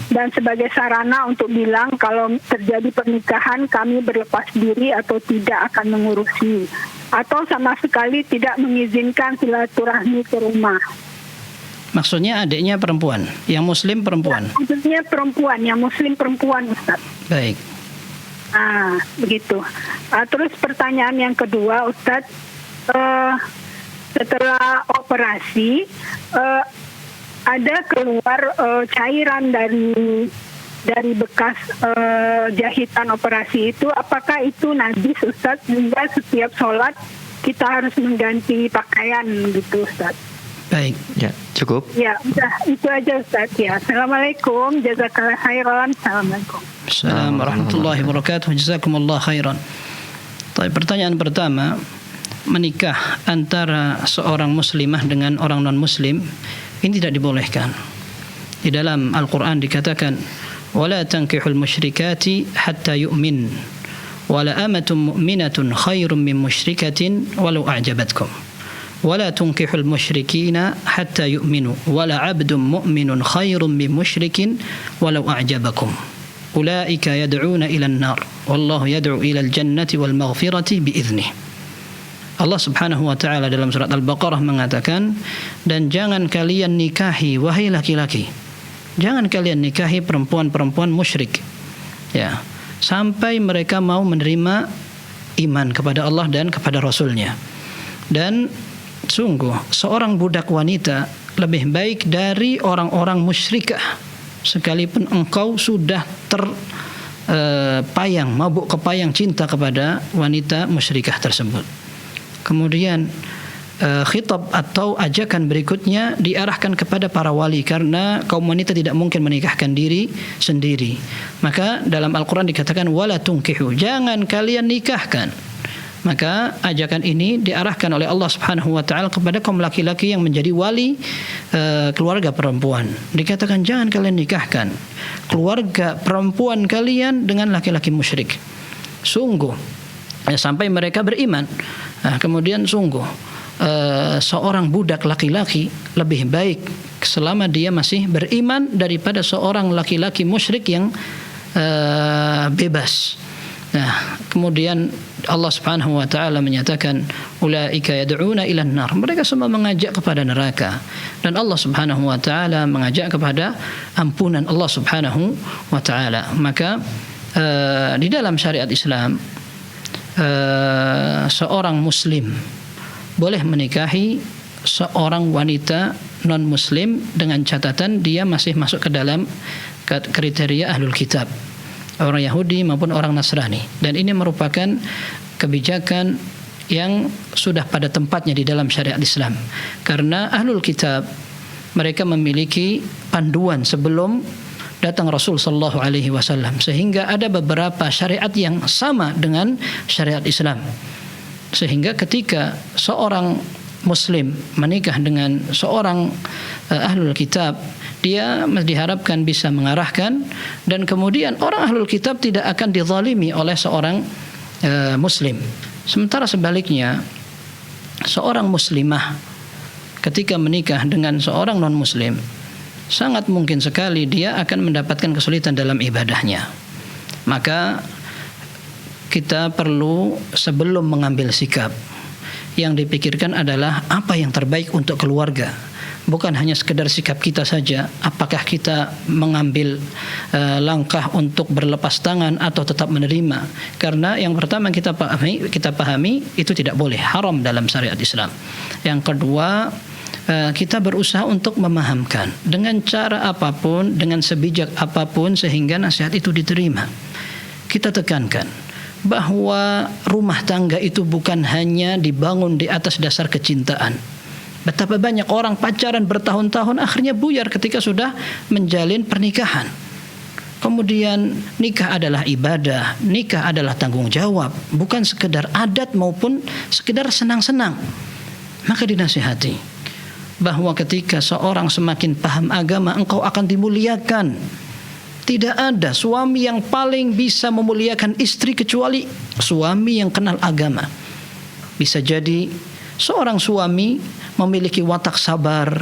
dan sebagai sarana untuk bilang kalau terjadi pernikahan kami berlepas diri atau tidak akan mengurusi, atau sama sekali tidak mengizinkan silaturahmi ke rumah? Maksudnya adiknya perempuan, yang muslim perempuan. Ya, maksudnya perempuan, yang muslim perempuan, Ustaz. Baik. Begitu. Terus pertanyaan yang kedua, Ustaz. Setelah operasi ada keluar cairan dari bekas jahitan operasi itu. Apakah itu najis, Ustaz? Sehingga setiap sholat kita harus mengganti pakaian gitu, Ustaz. Baik. Ya, cukup. Ya, udah itu aja, Ustaz. Ya, Assalamualaikum, jazakallahu khairan. Assalamualaikum. Assalamualaikum warahmatullahi wabarakatuh. Jazakumullah khairan. Pertanyaan pertama, menikah antara seorang muslimah dengan orang non-muslim ini tidak dibolehkan. Di dalam Al-Quran dikatakan, wala tankihul musyrikati hatta yu'min, wala amatun mu'minatun khairum min musyrikatin walau a'jabatkum, wala tunkihul musyrikina hatta yu'minu, wala abdun mu'minun khairum min musyrikin walau a'jabakum, ulaika yad'una ila an-nar wallahu yad'u ila al-jannati wal maghfirati bi'idhnih. Allah Subhanahu wa taala dalam surat Al-Baqarah mengatakan, dan jangan kalian nikahi wahai laki-laki, jangan kalian nikahi perempuan-perempuan musyrik, ya, sampai mereka mau menerima iman kepada Allah dan kepada Rasulnya. Dan sungguh seorang budak wanita lebih baik dari orang-orang musyrikah, sekalipun engkau sudah terpayang, mabuk kepayang cinta kepada wanita musyrikah tersebut. Kemudian khitab atau ajakan berikutnya diarahkan kepada para wali, karena kaum wanita tidak mungkin menikahkan diri sendiri. Maka dalam Al-Quran dikatakan wala tunkihu, jangan kalian nikahkan. Maka ajakan ini diarahkan oleh Allah Subhanahu wa taala kepada kaum laki-laki yang menjadi wali keluarga perempuan. Dikatakan jangan kalian nikahkan keluarga perempuan kalian dengan laki-laki musyrik. Sungguh sampai mereka beriman. Kemudian sungguh seorang budak laki-laki lebih baik selama dia masih beriman daripada seorang laki-laki musyrik yang bebas. Kemudian Allah Subhanahu wa taala menyatakan ulaika yad'una ila an-nar, mereka semua mengajak kepada neraka, dan Allah Subhanahu wa taala mengajak kepada ampunan Allah Subhanahu wa taala. Maka di dalam syariat Islam seorang muslim boleh menikahi seorang wanita non-muslim dengan catatan dia masih masuk ke dalam kriteria ahlul kitab, orang Yahudi maupun orang Nasrani. Dan ini merupakan kebijakan yang sudah pada tempatnya di dalam syariat Islam, karena ahlul kitab mereka memiliki panduan sebelum datang Rasul sallallahu alaihi wasallam, sehingga ada beberapa syariat yang sama dengan syariat Islam. Sehingga ketika seorang Muslim menikah dengan seorang ahlul kitab, dia diharapkan bisa mengarahkan, dan kemudian orang ahlul kitab tidak akan dizalimi oleh seorang Muslim. Sementara sebaliknya, seorang muslimah ketika menikah dengan seorang non-muslim, sangat mungkin sekali dia akan mendapatkan kesulitan dalam ibadahnya. Maka kita perlu sebelum mengambil sikap, yang dipikirkan adalah apa yang terbaik untuk keluarga. Bukan hanya sekedar sikap kita saja, apakah kita mengambil langkah untuk berlepas tangan atau tetap menerima. Karena yang pertama kita pahami itu tidak boleh, haram dalam syariat Islam. Yang kedua, kita berusaha untuk memahamkan dengan cara apapun, dengan sebijak apapun sehingga nasihat itu diterima. Kita tekankan bahwa rumah tangga itu bukan hanya dibangun di atas dasar kecintaan. Betapa banyak orang pacaran bertahun-tahun akhirnya buyar ketika sudah menjalin pernikahan. Kemudian nikah adalah ibadah, nikah adalah tanggung jawab, bukan sekedar adat maupun sekedar senang-senang. Maka dinasihati bahwa ketika seorang semakin paham agama, engkau akan dimuliakan. Tidak ada suami yang paling bisa memuliakan istri kecuali suami yang kenal agama. Bisa jadi seorang suami memiliki watak sabar,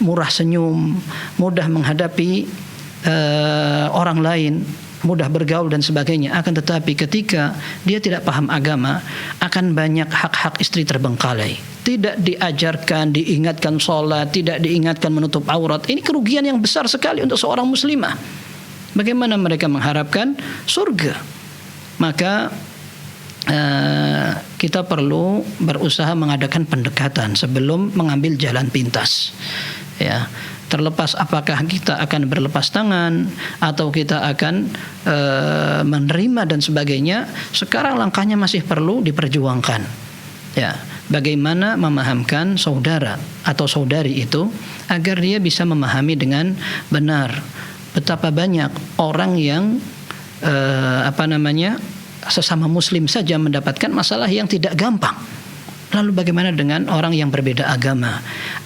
murah senyum, mudah menghadapi orang lain, mudah bergaul dan sebagainya. Akan tetapi ketika dia tidak paham agama, akan banyak hak-hak istri terbengkalai. Tidak diajarkan, diingatkan sholat, tidak diingatkan menutup aurat. Ini kerugian yang besar sekali untuk seorang muslimah. Bagaimana mereka mengharapkan surga? Maka kita perlu berusaha mengadakan pendekatan sebelum mengambil jalan pintas. Ya, terlepas apakah kita akan berlepas tangan atau kita akan menerima dan sebagainya, sekarang langkahnya masih perlu diperjuangkan. Ya, bagaimana memahamkan saudara atau saudari itu agar dia bisa memahami dengan benar. Betapa banyak orang yang sesama muslim saja mendapatkan masalah yang tidak gampang. Lalu bagaimana dengan orang yang berbeda agama?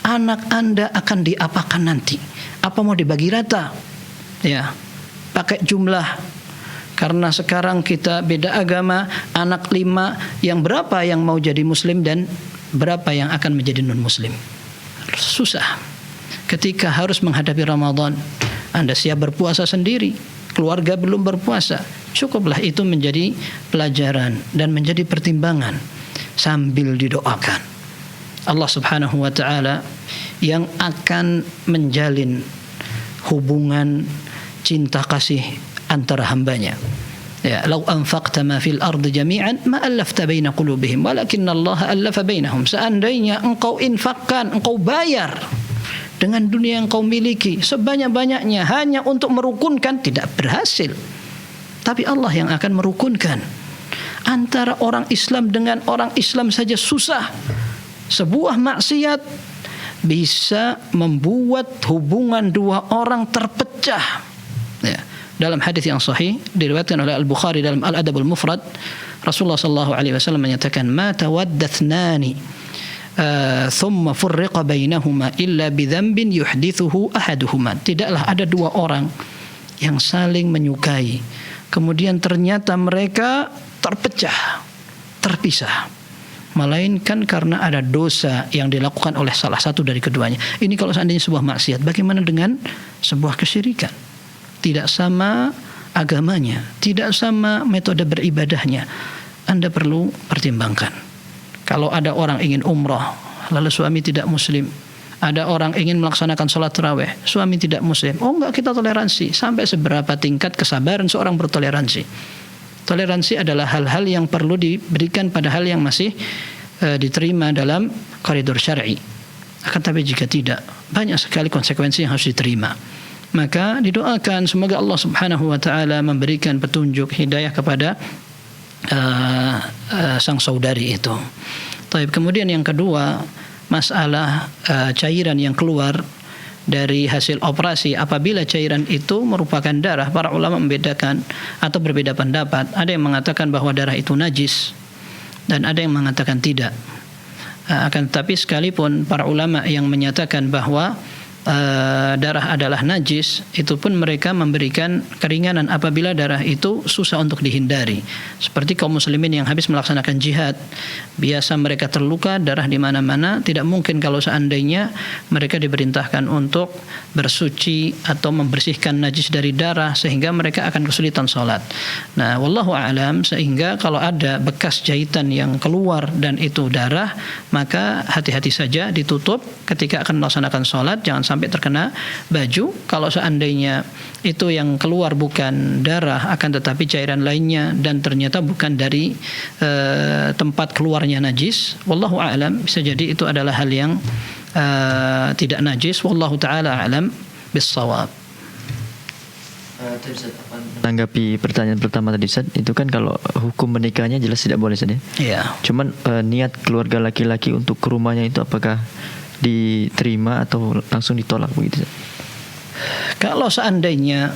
Anak Anda akan diapakan nanti? Apa mau dibagi rata? Ya, pakai jumlah. Karena sekarang kita beda agama, anak 5, yang berapa yang mau jadi muslim dan berapa yang akan menjadi non muslim? Susah. Ketika harus menghadapi Ramadan, Anda siap berpuasa sendiri, keluarga belum berpuasa, cukuplah itu menjadi pelajaran dan menjadi pertimbangan sambil didoakan Allah Subhanahu wa taala yang akan menjalin hubungan cinta kasih antara hambanya. Ya, law anfaqta ma fil ardi jami'an ma allafta baina qulubihim walakinna Allah allafa bainahum. Seandainya engkau infakkan, engkau bayar dengan dunia yang kau miliki sebanyak-banyaknya hanya untuk merukunkan, tidak berhasil. Tapi Allah yang akan merukunkan. Antara orang Islam dengan orang Islam saja susah. Sebuah maksiat bisa membuat hubungan dua orang terpecah. Ya. Dalam hadis yang sahih diriwayatkan oleh Al-Bukhari dalam Al-Adabul Mufrad, Rasulullah sallallahu alaihi wasallam menyatakan, "Ma tawaddathnani thumma furriqa bainahuma illa bidzambin yuhdithuhu ahaduhuma." Tidaklah ada dua orang yang saling menyukai kemudian ternyata mereka terpecah, terpisah, melainkan karena ada dosa yang dilakukan oleh salah satu dari keduanya. Ini kalau seandainya sebuah maksiat, bagaimana dengan sebuah kesyirikan? Tidak sama agamanya, tidak sama metode beribadahnya. Anda perlu pertimbangkan. Kalau ada orang ingin umrah, lalu suami tidak muslim. Ada orang ingin melaksanakan sholat tarawih, suami tidak muslim. Oh enggak, kita toleransi. Sampai seberapa tingkat kesabaran seorang bertoleransi? Toleransi adalah hal-hal yang perlu diberikan pada hal yang masih diterima dalam koridor syar'i. Akan tapi jika tidak, banyak sekali konsekuensi yang harus diterima. Maka didoakan semoga Allah Subhanahu wa taala memberikan petunjuk hidayah kepada sang saudari itu. Taib. Kemudian yang kedua, masalah cairan yang keluar dari hasil operasi. Apabila cairan itu merupakan darah, para ulama membedakan atau berbeda pendapat. Ada yang mengatakan bahwa darah itu najis dan ada yang mengatakan tidak. Akan tetapi sekalipun para ulama yang menyatakan bahwa darah adalah najis, itu pun mereka memberikan keringanan apabila darah itu susah untuk dihindari. Seperti kaum muslimin yang habis melaksanakan jihad, biasa mereka terluka darah di mana-mana, tidak mungkin kalau seandainya mereka diperintahkan untuk bersuci atau membersihkan najis dari darah sehingga mereka akan kesulitan salat. Nah, wallahu a'lam, sehingga kalau ada bekas jahitan yang keluar dan itu darah, maka hati-hati saja, ditutup ketika akan melaksanakan salat, jangan sampai terkena baju. Kalau seandainya itu yang keluar bukan darah akan tetapi cairan lainnya dan ternyata bukan dari tempat keluarnya najis, wallahu a'lam, bisa jadi itu adalah hal yang tidak najis, wallahu taala a'lam bis-shawab. Menanggapi pertanyaan pertama tadi, Ustaz, itu kan kalau hukum menikahnya jelas tidak boleh, Ustaz, ya? Iya. Cuman niat keluarga laki-laki untuk ke rumahnya itu apakah diterima atau langsung ditolak begitu? Kalau seandainya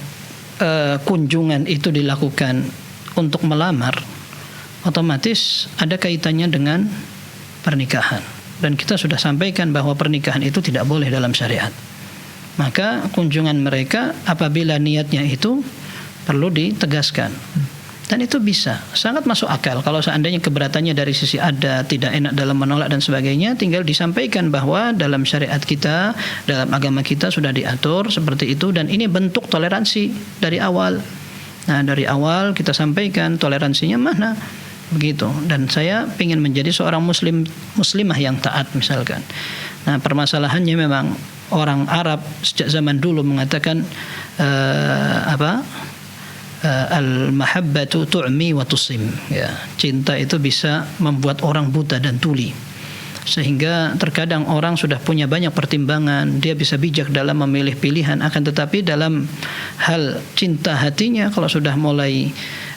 kunjungan itu dilakukan untuk melamar, otomatis ada kaitannya dengan pernikahan, dan kita sudah sampaikan bahwa pernikahan itu tidak boleh dalam syariat. Maka kunjungan mereka apabila niatnya itu perlu ditegaskan. Dan itu bisa, sangat masuk akal. Kalau seandainya keberatannya dari sisi ada, tidak enak dalam menolak dan sebagainya, tinggal disampaikan bahwa dalam syariat kita, dalam agama kita sudah diatur seperti itu, dan ini bentuk toleransi dari awal. Nah, dari awal kita sampaikan toleransinya mana, begitu. Dan saya ingin menjadi seorang muslimah yang taat misalkan. Nah, permasalahannya memang orang Arab sejak zaman dulu mengatakan al-mahabbatu tu'mi wa tusim, ya, cinta itu bisa membuat orang buta dan tuli, sehingga terkadang orang sudah punya banyak pertimbangan, dia bisa bijak dalam memilih pilihan, akan tetapi dalam hal cinta hatinya kalau sudah mulai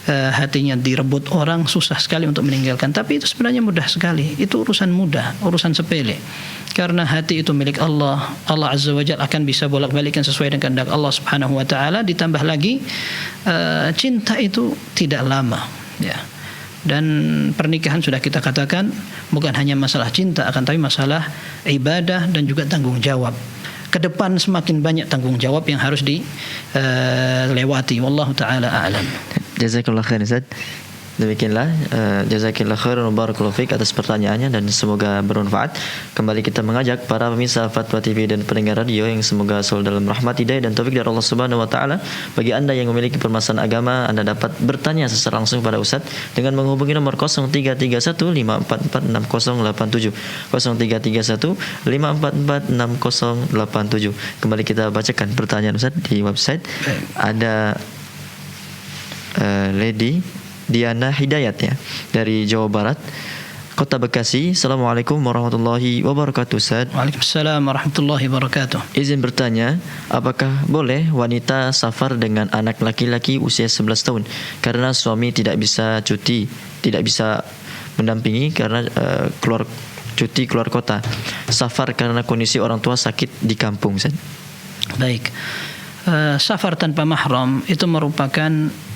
hatinya direbut orang, susah sekali untuk meninggalkan. Tapi itu sebenarnya mudah sekali, itu urusan mudah, urusan sepele. Karena hati itu milik Allah. Allah Azza wa Jalla akan bisa bolak-balikkan sesuai dengan kehendak Allah Subhanahu wa taala. Ditambah lagi cinta itu tidak lama, ya. Dan pernikahan sudah kita katakan bukan hanya masalah cinta, akan tapi masalah ibadah dan juga tanggung jawab. Ke depan semakin banyak tanggung jawab yang harus dilewati. Wallahu taala a'lam. Jazakallah khair, Ustaz. Demikianlah jazakillah khairan wa barakallahu fiik atas pertanyaannya dan semoga bermanfaat. Kembali kita mengajak para pemirsa Fatwa TV dan pendengar radio yang semoga selalu dalam rahmat, hidayah dan taufik dari Allah Subhanahu wa taala. Bagi Anda yang memiliki permasalahan agama, Anda dapat bertanya secara langsung pada Ustaz dengan menghubungi nomor 0331544687 0331544687. Kembali kita bacakan pertanyaan Ustaz di website. Ada Lady Diana Hidayat, ya, dari Jawa Barat, Kota Bekasi. Assalamualaikum warahmatullahi wabarakatuh, Ustaz. Waalaikumsalam warahmatullahi wabarakatuh. Izin bertanya, apakah boleh wanita safar dengan anak laki-laki usia 11 tahun karena suami tidak bisa cuti, tidak bisa mendampingi karena keluar kota, safar karena kondisi orang tua sakit di kampung, Ustaz? Baik. Safar tanpa mahram itu merupakan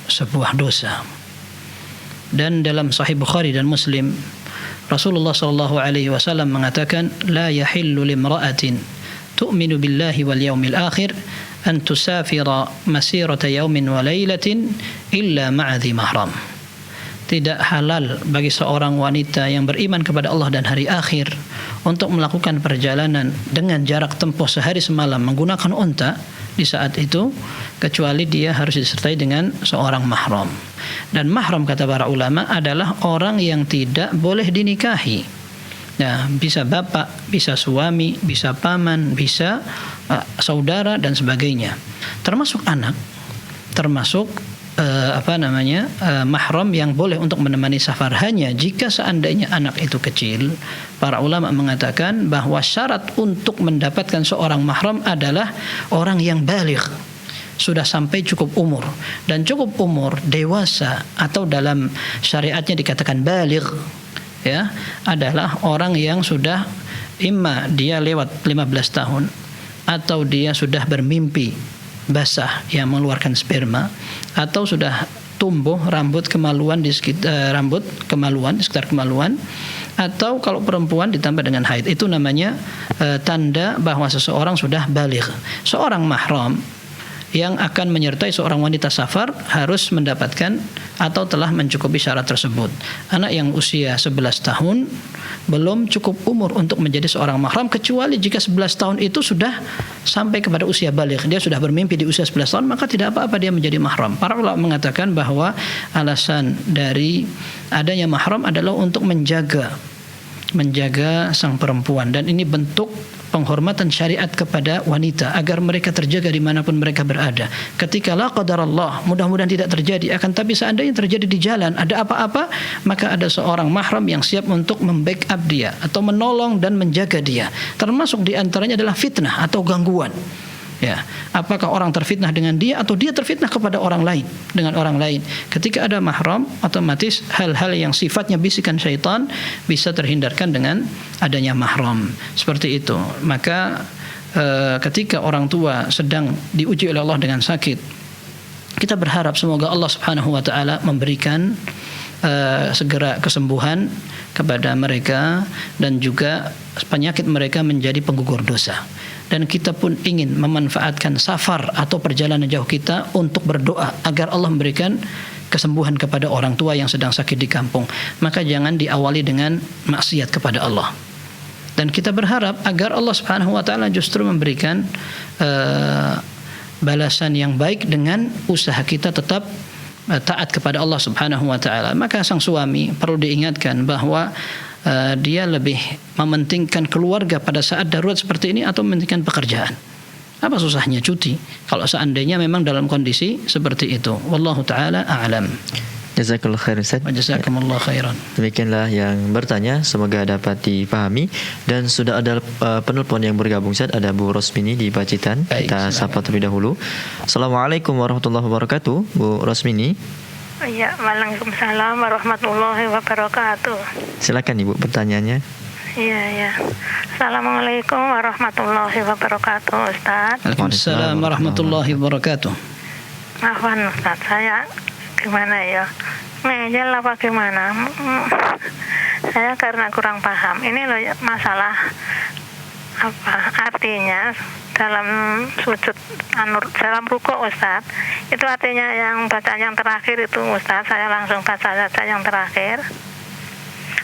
sebuah dosa. Dan dalam Sahih Bukhari dan Muslim, Rasulullah sallallahu alaihi wasallam mengatakan, la yahillu limra'atin tu'minu billahi wal yawmil akhir an tusafira masirata yawmin wa laylatin illa ma'adhi mahram. Tidak halal bagi seorang wanita yang beriman kepada Allah dan hari akhir untuk melakukan perjalanan dengan jarak tempuh sehari semalam menggunakan unta di saat itu, kecuali dia harus disertai dengan seorang mahram. Dan mahram, kata para ulama, adalah orang yang tidak boleh dinikahi. Nah, bisa bapak, bisa suami, bisa paman, bisa saudara dan sebagainya. Termasuk anak, termasuk mahram yang boleh untuk menemani safar. Hanya jika seandainya anak itu kecil, para ulama mengatakan bahwa syarat untuk mendapatkan seorang mahram adalah orang yang baligh, sudah sampai cukup umur. Dan cukup umur dewasa atau dalam syariatnya dikatakan baligh, ya, adalah orang yang sudah imma dia lewat 15 tahun atau dia sudah bermimpi basah yang mengeluarkan sperma, atau sudah tumbuh rambut kemaluan di sekitar kemaluan, atau kalau perempuan ditambah dengan haid. Itu namanya tanda bahwa seseorang sudah baligh. Seorang mahram yang akan menyertai seorang wanita safar harus mendapatkan atau telah mencukupi syarat tersebut. Anak yang usia 11 tahun belum cukup umur untuk menjadi seorang mahram, kecuali jika 11 tahun itu sudah sampai kepada usia baligh. Dia sudah bermimpi di usia 11 tahun, maka tidak apa-apa dia menjadi mahram. Para ulama mengatakan bahwa alasan dari adanya mahram adalah untuk menjaga sang perempuan, dan ini bentuk penghormatan syariat kepada wanita agar mereka terjaga dimanapun mereka berada. Ketika la qadarallah, mudah-mudahan tidak terjadi, akan tapi seandainya terjadi di jalan ada apa-apa, maka ada seorang mahram yang siap untuk membackup dia atau menolong dan menjaga dia. Termasuk di antaranya adalah fitnah atau gangguan. Ya, apakah orang terfitnah dengan dia atau dia terfitnah kepada orang lain dengan orang lain. Ketika ada mahram, otomatis hal-hal yang sifatnya bisikan syaitan bisa terhindarkan dengan adanya mahram. Seperti itu. Maka ketika orang tua sedang diuji oleh Allah dengan sakit, kita berharap semoga Allah Subhanahu wa taala memberikan segera kesembuhan kepada mereka, dan juga penyakit mereka menjadi penggugur dosa. Dan kita pun ingin memanfaatkan safar atau perjalanan jauh kita untuk berdoa agar Allah memberikan kesembuhan kepada orang tua yang sedang sakit di kampung. Maka jangan diawali dengan maksiat kepada Allah. Dan kita berharap agar Allah Subhanahu wa taala justru memberikan balasan yang baik dengan usaha kita tetap taat kepada Allah Subhanahu wa taala. Maka sang suami perlu diingatkan bahwa dia lebih mementingkan keluarga pada saat darurat seperti ini atau mementingkan pekerjaan. Apa susahnya cuti kalau seandainya memang dalam kondisi seperti itu. Wallahu taala a'lam. Jazakallahu khairan Ustaz. Jazakumullah khairan. Demikianlah yang bertanya, semoga dapat dipahami. Dan sudah ada penelpon yang bergabung Ustaz, ada Bu Rosmini di Pacitan. Kita sapa terlebih dahulu. Assalamualaikum warahmatullahi wabarakatuh, Bu Rosmini. Iya, waalaikumsalam warahmatullahi wabarakatuh. Silakan Ibu pertanyaannya. Iya. Assalamualaikum warahmatullahi wabarakatuh, Ustaz. Waalaikumsalam warahmatullahi wabarakatuh. Maafkan Ustaz, saya gimana ya? Ngejel apa gimana? Saya karena kurang paham. Ini loh masalah apa artinya dalam sujud dalam rukuk Ustaz. Itu artinya yang bacaan yang terakhir itu Ustaz, saya langsung baca saja yang terakhir.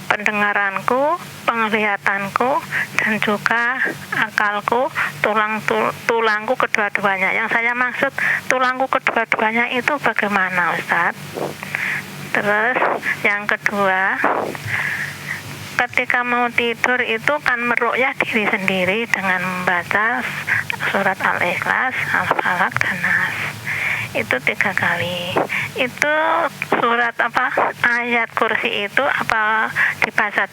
Pendengaranku, penglihatanku, dan juga akalku, tulangku kedua-duanya. Yang saya maksud tulangku kedua-duanya itu bagaimana Ustaz? Terus yang kedua, ketika mau tidur itu kan meruqyah diri sendiri dengan membaca surat Al-Ikhlas, Al-Falaq, dan Nas. Itu 3 kali. Itu surat apa? Ayat kursi itu apa dibaca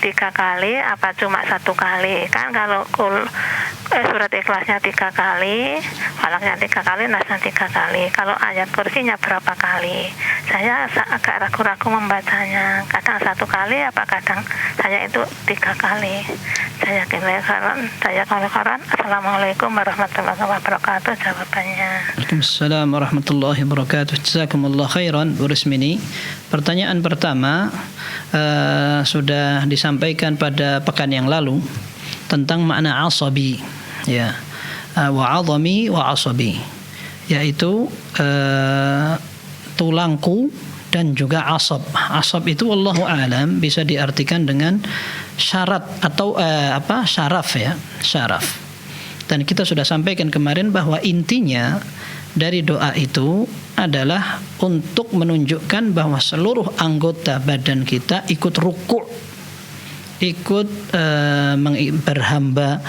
tiga kali? Apa cuma 1 kali? Kan kalau surat Ikhlasnya 3 kali, Falaqnya 3 kali, Nasnya 3 kali. Kalau ayat kursinya berapa kali? Saya agak ragu-ragu membacanya. Kadang 1 kali, apa kadang saya itu 3 kali. Saya kalau karan. Assalamualaikum warahmatullahi wabarakatuh. Jawabannya. Waalaikumsalam warahmatullahi wabarakatuh. Jazakumullah khairan Bu Rusmini. Pertanyaan pertama sudah disampaikan pada pekan yang lalu tentang makna asabi, ya, wa 'azami wa asabi, yaitu tulangku dan juga asab. Asab itu wallahu a'lam bisa diartikan dengan syarat atau syaraf, ya, syaraf. Dan kita sudah sampaikan kemarin bahwa intinya dari doa itu adalah untuk menunjukkan bahwa seluruh anggota badan kita ikut rukuk, ikut berhamba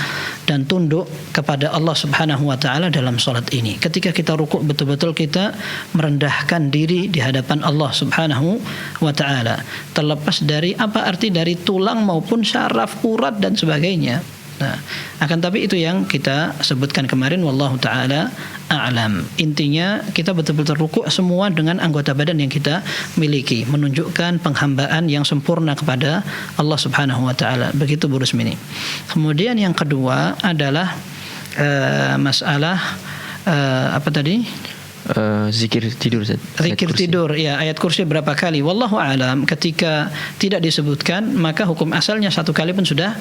dan tunduk kepada Allah Subhanahu wa taala dalam salat ini. Ketika kita rukuk, betul-betul kita merendahkan diri di hadapan Allah Subhanahu wa taala, terlepas dari apa arti dari tulang maupun syaraf, urat dan sebagainya. Nah, akan tapi itu yang kita sebutkan kemarin, wallahu taala a'lam. Intinya kita betul-betul rukuk semua dengan anggota badan yang kita miliki, menunjukkan penghambaan yang sempurna kepada Allah Subhanahu wa taala. Begitu Bu Rusmini. Kemudian yang kedua adalah masalah apa tadi? Zikir tidur, Ustaz. Zikir tidur, ya, ayat kursi berapa kali? Wallahu alam. Ketika tidak disebutkan, maka hukum asalnya 1 kali pun sudah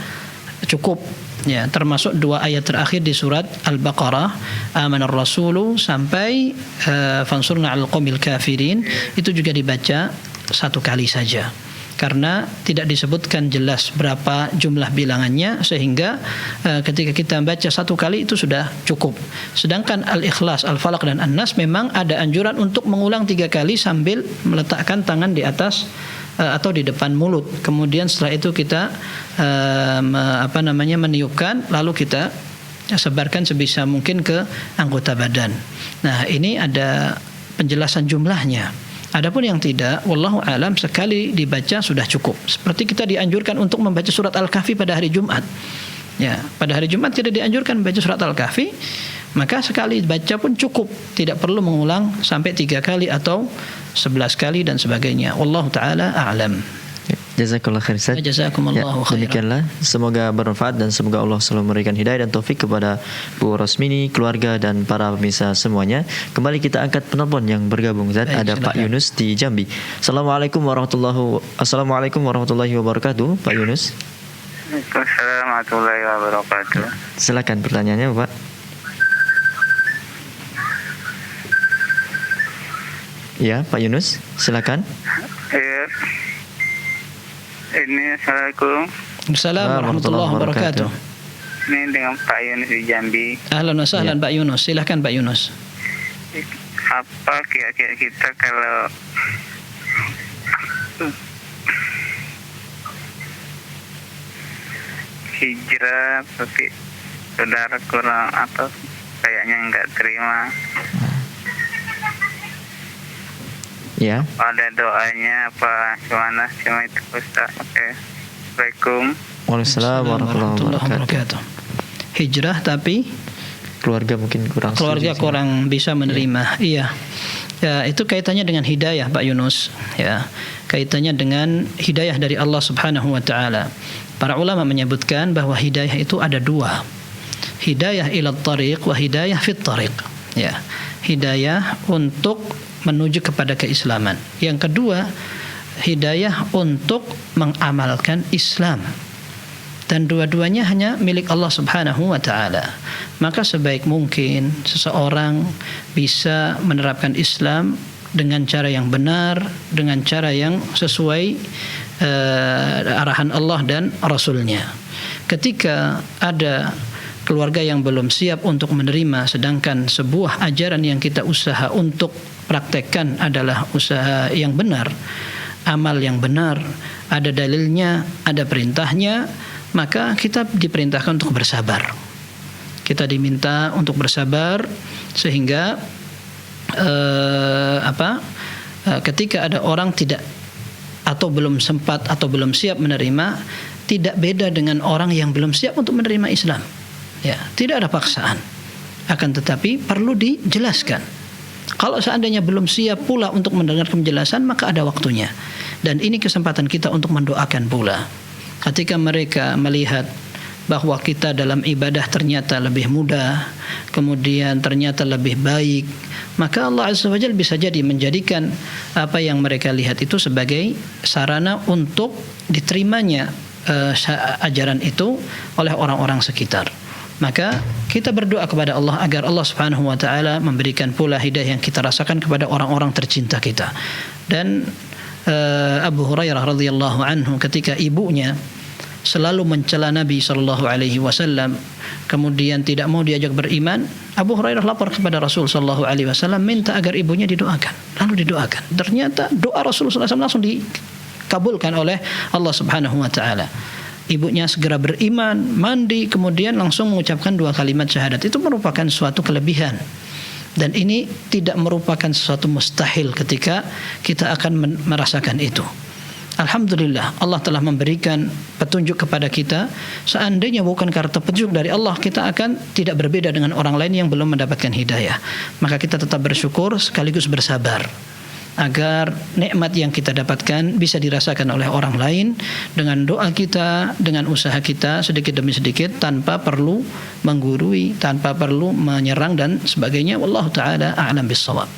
cukup. Ya, termasuk 2 ayat terakhir di surat Al-Baqarah, amanar rasulu sampai fansurna 'alal qaumil kafirin, itu juga dibaca 1 kali saja. Karena tidak disebutkan jelas berapa jumlah bilangannya, sehingga ketika kita baca 1 kali itu sudah cukup. Sedangkan Al-Ikhlas, Al-Falaq dan An-Nas memang ada anjuran untuk mengulang 3 kali sambil meletakkan tangan di atas atau di depan mulut. Kemudian setelah itu kita meniupkan, lalu kita sebarkan sebisa mungkin ke anggota badan. Nah, ini ada penjelasan jumlahnya. Adapun yang tidak, wallahu alam, sekali dibaca sudah cukup. Seperti kita dianjurkan untuk membaca surat Al-Kahfi pada hari Jumat. Ya, pada hari Jumat kita dianjurkan membaca surat Al-Kahfi, maka sekali baca pun cukup, tidak perlu mengulang sampai 3 kali atau 11 kali dan sebagainya. Wallahu taala a'lam. Jazakallah khair, Ustaz. Jazakumullahu khairan. Demikianlah, semoga bermanfaat dan semoga Allah selalu memberikan hidayah dan taufik kepada Bu Rosmini, keluarga dan para pemirsa semuanya. Kembali kita angkat penelpon yang bergabung, Ustaz. Ada Pak Yunus di Jambi. Assalamualaikum warahmatullahi wabarakatuh, Pak Yunus. Waalaikumsalam warahmatullahi wabarakatuh. Silakan pertanyaannya, Pak. Ya, Pak Yunus, silakan. Iya. Ini assalamualaikum. Assalamualaikum warahmatullahi wabarakatuh. Ini dengan Pak Yunus di Jambi. Ahlan wa sahlan, Pak Yunus. Silakan Pak Yunus. Apa kira-kira kita kalau hijrah tapi saudara kurang atau kayaknya nggak terima? Ya. Ada doanya apa gimana? Cuma itu Ustaz. Oke. Assalamualaikum. Waalaikumsalam warahmatullahi wabarakatuh. Hijrah tapi keluarga mungkin kurang bisa menerima. Iya. Ya, itu kaitannya dengan hidayah, Pak Yunus. Ya, kaitannya dengan hidayah dari Allah Subhanahu wa taala. Para ulama menyebutkan bahwa hidayah itu ada 2. Hidayah ila tariq wa hidayah fit tariq. Ya. Hidayah untuk menuju kepada keislaman. Yang kedua, hidayah untuk mengamalkan Islam. Dan dua-duanya hanya milik Allah Subhanahu wa taala. Maka sebaik mungkin seseorang bisa menerapkan Islam dengan cara yang benar, dengan cara yang sesuai arahan Allah dan Rasulnya. Ketika ada keluarga yang belum siap untuk menerima, sedangkan sebuah ajaran yang kita usaha untuk praktekkan adalah usaha yang benar, amal yang benar, ada dalilnya, ada perintahnya, maka kita diperintahkan untuk bersabar. Kita diminta untuk bersabar sehingga ketika ada orang tidak atau belum sempat atau belum siap menerima, tidak beda dengan orang yang belum siap untuk menerima Islam. Ya, tidak ada paksaan. Akan tetapi perlu dijelaskan. Kalau seandainya belum siap pula untuk mendengar penjelasan, maka ada waktunya. Dan ini kesempatan kita untuk mendoakan pula. Ketika mereka melihat bahwa kita dalam ibadah ternyata lebih mudah, kemudian ternyata lebih baik, maka Allah Azza wa Jalla bisa jadi menjadikan apa yang mereka lihat itu sebagai sarana untuk diterimanya ajaran itu oleh orang-orang sekitar. Maka kita berdoa kepada Allah agar Allah Subhanahu wa taala memberikan pula hidayah yang kita rasakan kepada orang-orang tercinta kita. Dan Abu Hurairah radhiyallahu anhu ketika ibunya selalu mencela Nabi sallallahu alaihi wasallam, kemudian tidak mau diajak beriman, Abu Hurairah lapor kepada Rasul sallallahu alaihi wasallam minta agar ibunya didoakan. Lalu didoakan. Ternyata doa Rasul sallallahu alaihi wasallam langsung dikabulkan oleh Allah Subhanahu wa taala. Ibunya segera beriman, mandi, kemudian langsung mengucapkan 2 kalimat syahadat. Itu merupakan suatu kelebihan. Dan ini tidak merupakan sesuatu mustahil ketika kita akan merasakan itu. Alhamdulillah, Allah telah memberikan petunjuk kepada kita. Seandainya bukan karena petunjuk dari Allah, kita akan tidak berbeda dengan orang lain yang belum mendapatkan hidayah. Maka kita tetap bersyukur sekaligus bersabar. agar nikmat yang kita dapatkan bisa dirasakan oleh orang lain dengan doa kita, dengan usaha kita sedikit demi sedikit, tanpa perlu menggurui, tanpa perlu menyerang dan sebagainya. Wallahu taala a'lam bissawab.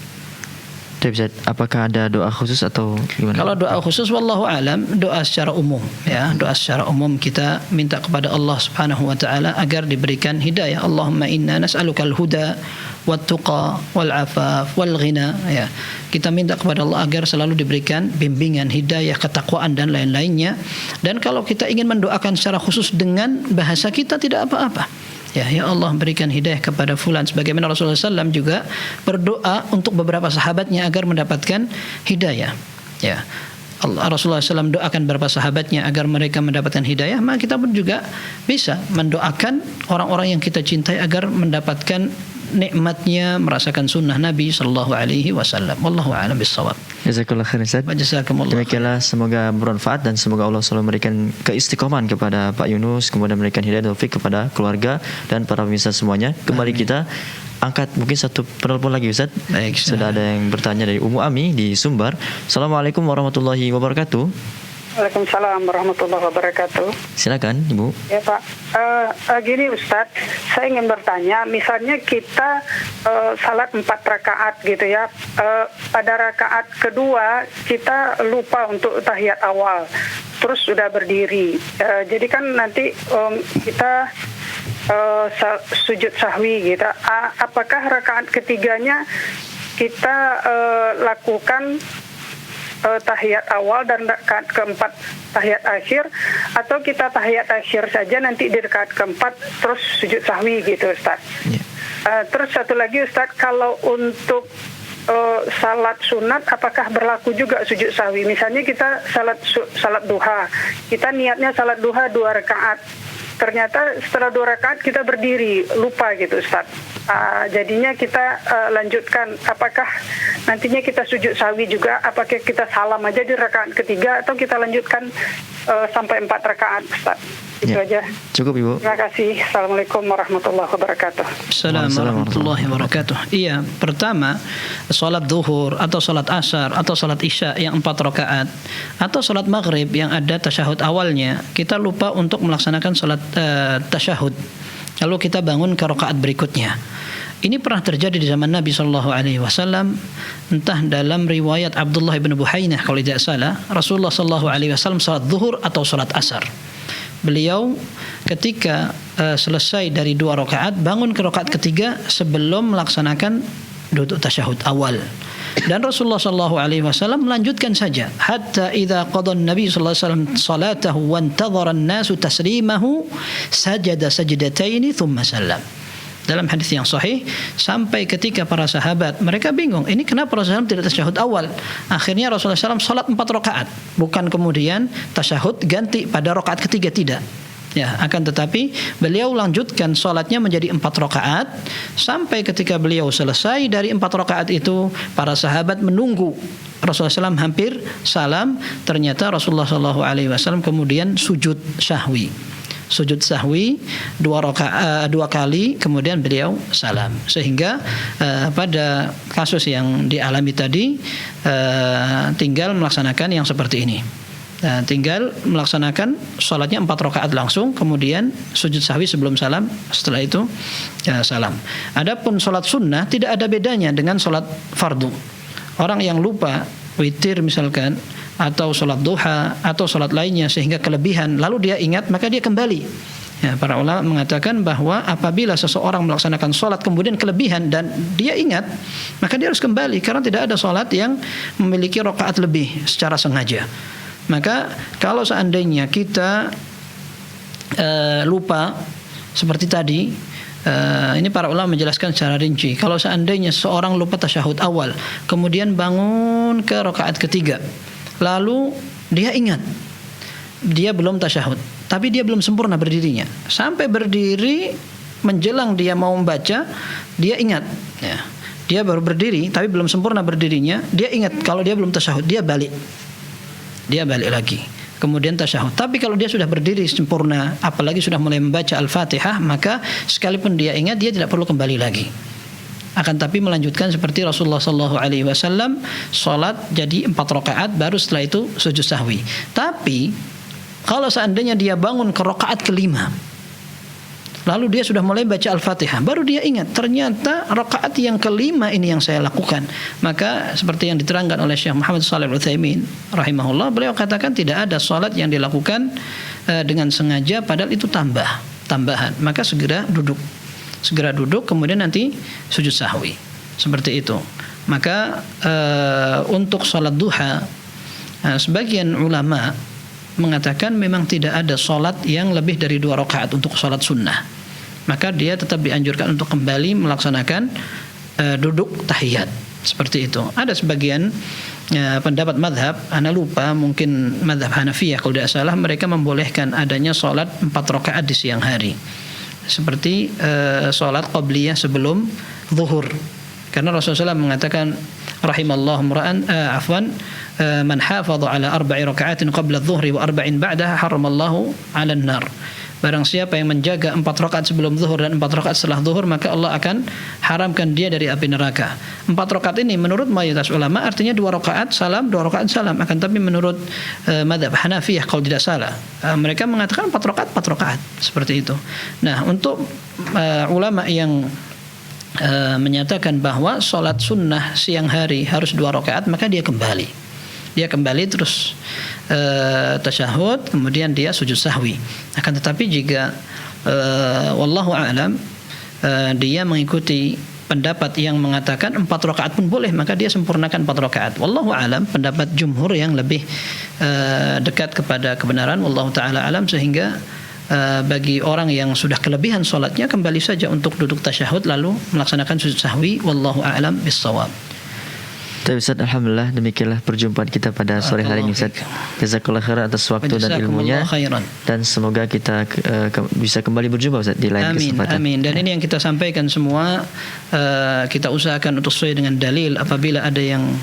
Apakah ada doa khusus atau gimana? Kalau doa khusus wallahu alam, doa secara umum ya, doa secara umum kita minta kepada Allah Subhanahu wa taala agar diberikan hidayah. Allahumma inna nas'alukal huda wat tuqa wal afaf wal ghina ya. Kita minta kepada Allah agar selalu diberikan bimbingan, hidayah, ketakwaan dan lain-lainnya. Dan kalau kita ingin mendoakan secara khusus dengan bahasa kita tidak apa-apa. Ya Allah berikan hidayah kepada fulan, sebagaimana Rasulullah SAW juga berdoa untuk beberapa sahabatnya agar mendapatkan hidayah. Ya, Rasulullah SAW doakan beberapa sahabatnya agar mereka mendapatkan hidayah, maka kita pun juga bisa mendoakan orang-orang yang kita cintai agar mendapatkan nikmatnya merasakan sunnah Nabi sallallahu alaihi wasallam. Wallahu a'lam bissawab. Jazakallahu khairan Ustaz. Jazakumullah. Demikianlah, semoga bermanfaat dan semoga Allah selalu memberikan keistiqomahan kepada Pak Yunus, kemudian memberikan hidayah dan taufik kepada keluarga dan para pemirsa semuanya. Kembali kita angkat mungkin satu penelpon lagi Ustaz. Baik, sudah ada yang bertanya dari Ummu Ami di Sumbar. Assalamualaikum warahmatullahi wabarakatuh. Waalaikumsalam warahmatullahi wabarakatuh. Silakan Ibu. Ya Pak, gini Ustadz, saya ingin bertanya, misalnya kita salat 4 rakaat gitu ya, pada rakaat kedua kita lupa untuk tahiyat awal, terus sudah berdiri, jadi kan nanti kita sujud sahwi gitu. Apakah rakaat ketiganya kita lakukan tahiyat awal dan rakaat keempat tahiyat akhir, atau kita tahiyat akhir saja nanti di rakaat keempat terus sujud sahwi gitu Ustaz? Terus satu lagi Ustaz, kalau untuk salat sunat apakah berlaku juga sujud sahwi? Misalnya kita salat duha, kita niatnya salat duha 2 rakaat, ternyata setelah 2 rakaat kita berdiri, lupa gitu Ustaz. Jadinya kita lanjutkan, apakah nantinya kita sujud sahwi juga, apakah kita salam aja di rakaat ketiga atau kita lanjutkan sampai 4 rakaat Ustaz? Itu aja. Cukup Ibu. Terima kasih. Assalamualaikum warahmatullahi wabarakatuh. Assalamualaikum warahmatullahi wabarakatuh. Iya, pertama salat zuhur atau salat asar atau salat isya yang 4 rakaat atau salat maghrib yang ada tasyahud awalnya, kita lupa untuk melaksanakan salat tasyahud, lalu kita bangun ke rakaat berikutnya. Ini pernah terjadi di zaman Nabi sallallahu alaihi wasallam, entah dalam riwayat Abdullah bin Buhainah kalau tidak salah, Rasulullah sallallahu alaihi wasallam salat zuhur atau salat asar. Beliau ketika selesai dari 2 rakaat bangun ke rakaat ketiga sebelum melaksanakan duduk tasyahud awal. Dan Rasulullah sallallahu alaihi wasallam melanjutkan saja hatta idza qada an-nabi sallallahu alaihi wasallam salatahu wa intadhara an-nasu taslimahu sajada sajdataini thumma sallam. Dalam hadis yang sahih, sampai ketika para sahabat mereka bingung, ini kenapa Rasulullah SAW tidak tasyahud awal? Akhirnya Rasulullah SAW salat 4 rakaat, bukan kemudian tasyahud ganti pada rakaat ketiga, tidak. Ya, akan tetapi beliau lanjutkan salatnya menjadi 4 rakaat sampai ketika beliau selesai dari 4 rakaat itu, para sahabat menunggu Rasulullah SAW hampir salam. Ternyata Rasulullah SAW kemudian sujud sahwi. Sujud sahwi 2 kali, kemudian beliau salam. Sehingga pada kasus yang dialami tadi tinggal melaksanakan yang seperti ini. Tinggal melaksanakan sholatnya 4 rakaat langsung, kemudian sujud sahwi sebelum salam, setelah itu salam. Adapun sholat sunnah tidak ada bedanya dengan sholat fardu. Orang yang lupa witir misalkan, atau sholat duha atau sholat lainnya sehingga kelebihan, lalu dia ingat, maka dia kembali. Ya, para ulama mengatakan bahwa apabila seseorang melaksanakan sholat kemudian kelebihan dan dia ingat, maka dia harus kembali, karena tidak ada sholat yang memiliki rakaat lebih secara sengaja. Maka kalau seandainya kita lupa seperti tadi, ini para ulama menjelaskan secara rinci. Kalau seandainya seorang lupa tasyahud awal, kemudian bangun ke rakaat ketiga, lalu dia ingat dia belum tasyahud, tapi dia belum sempurna berdirinya. Sampai berdiri menjelang dia mau membaca, dia ingat, ya, dia baru berdiri tapi belum sempurna berdirinya. Dia ingat kalau dia belum tasyahud, dia balik lagi, kemudian tasyahud. Tapi kalau dia sudah berdiri sempurna, apalagi sudah mulai membaca Al-Fatihah, maka sekalipun dia ingat, dia tidak perlu kembali lagi. akan tapi melanjutkan seperti Rasulullah Sallallahu Alaihi Wasallam sholat jadi 4 rakaat baru setelah itu sujud sahwi. Tapi kalau seandainya dia bangun ke rakaat kelima, lalu dia sudah mulai baca Al-Fatihah, baru dia ingat ternyata rakaat yang kelima ini yang saya lakukan, maka seperti yang diterangkan oleh Syekh Muhammad Shalih Al-Utsaimin rahimahullah, beliau katakan tidak ada salat yang dilakukan dengan sengaja padahal itu tambahan, maka segera duduk kemudian nanti sujud sahwi, seperti itu. Maka untuk salat duha, sebagian ulama mengatakan memang tidak ada salat yang lebih dari 2 rakaat untuk salat sunnah, maka dia tetap dianjurkan untuk kembali melaksanakan duduk tahiyat, seperti itu. Ada sebagian pendapat madhab, ana lupa, mungkin madhab Hanafiyah kalau tidak salah, mereka membolehkan adanya salat 4 rakaat di siang hari, seperti salat qabliyah sebelum zuhur, karena Rasulullah SAW mengatakan rahimallahu man hafadha ala 4 raka'atin qabla adh-dhuhri wa 4 ba'daha haramallahu 'ala an-nar. Barang siapa yang menjaga 4 rakaat sebelum zuhur dan 4 rakaat setelah zuhur, maka Allah akan haramkan dia dari api neraka. 4 rakaat ini menurut mayoritas ulama artinya 2 rakaat salam, 2 rakaat salam. Akan tapi menurut mazhab Hanafiyah kalau tidak salah, mereka mengatakan 4 rakaat seperti itu. Nah, untuk ulama yang menyatakan bahwa sholat sunnah siang hari harus 2 rakaat, maka dia kembali terus tasyahud, kemudian dia sujud sahwi. Akan tetapi jika wallahu a'lam dia mengikuti pendapat yang mengatakan 4 rakaat pun boleh, maka dia sempurnakan 4 rakaat. Wallahu a'lam, pendapat jumhur yang lebih dekat kepada kebenaran, wallahu taala alam, sehingga bagi orang yang sudah kelebihan sholatnya kembali saja untuk duduk tasyahud lalu melaksanakan sujud sahwi, wallahu a'lam bis-shawab. Ustaz, alhamdulillah demikianlah perjumpaan kita pada sore hari ini, Ustaz. Jazakallahu khairan atas waktu dan ilmunya, dan semoga kita bisa kembali berjumpa, Ustaz, di lain kesempatan. Amin. Dan ini yang kita sampaikan semua kita usahakan untuk sesuai dengan dalil. Apabila ada yang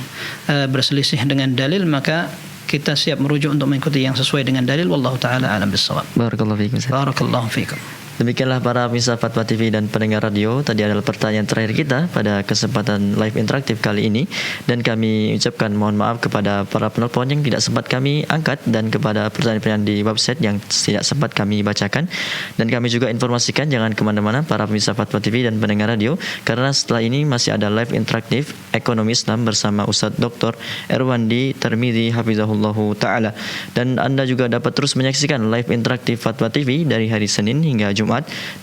berselisih dengan dalil, maka kita siap merujuk untuk mengikuti yang sesuai dengan dalil. Wallahu taala alam bis-shawab. Barakallahu fiikum, Ustaz. Barakallahu fiikum. Demikianlah para pemirsa Fatwa TV dan pendengar radio, tadi adalah pertanyaan terakhir kita pada kesempatan live interaktif kali ini, dan kami ucapkan mohon maaf kepada para penelpon yang tidak sempat kami angkat dan kepada pertanyaan-pertanyaan di website yang tidak sempat kami bacakan. Dan kami juga informasikan jangan kemana-mana para pemirsa Fatwa TV dan pendengar radio, karena setelah ini masih ada live interaktif Ekonomi Islam bersama Ustadz Dr. Erwandi Termidi Hafizahullahu Ta'ala. Dan Anda juga dapat terus menyaksikan live interaktif Fatwa TV dari hari Senin hingga Jumat.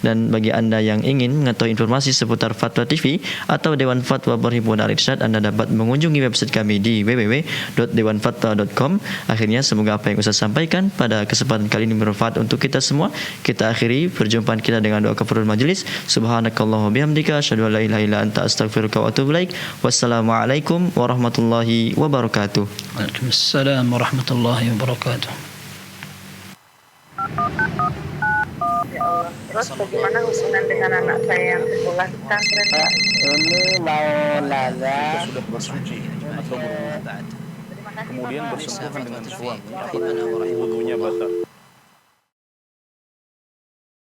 Dan bagi Anda yang ingin mengetahui informasi seputar Fatwa TV atau Dewan Fatwa Berhimpunan Al-Irsyad, Anda dapat mengunjungi website kami di www.dewanfatwa.com. Akhirnya semoga apa yang Ustaz sampaikan pada kesempatan kali ini bermanfaat untuk kita semua. Kita akhiri perjumpaan kita dengan doa kafaratul majelis. Subhanakallahumma bihamdika asyhadu an la ilaha illa anta astaghfiruka wa atubu ilaik. Wassalamualaikum warahmatullahi wabarakatuh. Waalaikumsalam warahmatullahi wabarakatuh. Terus bagaimana hubungan dengan anak saya yang sekolah di pesantren, Pak? Ini mau nanya. Kita sudah bersuci atau berwudu, kemudian bersentuhan dengan suami, wudunya batal.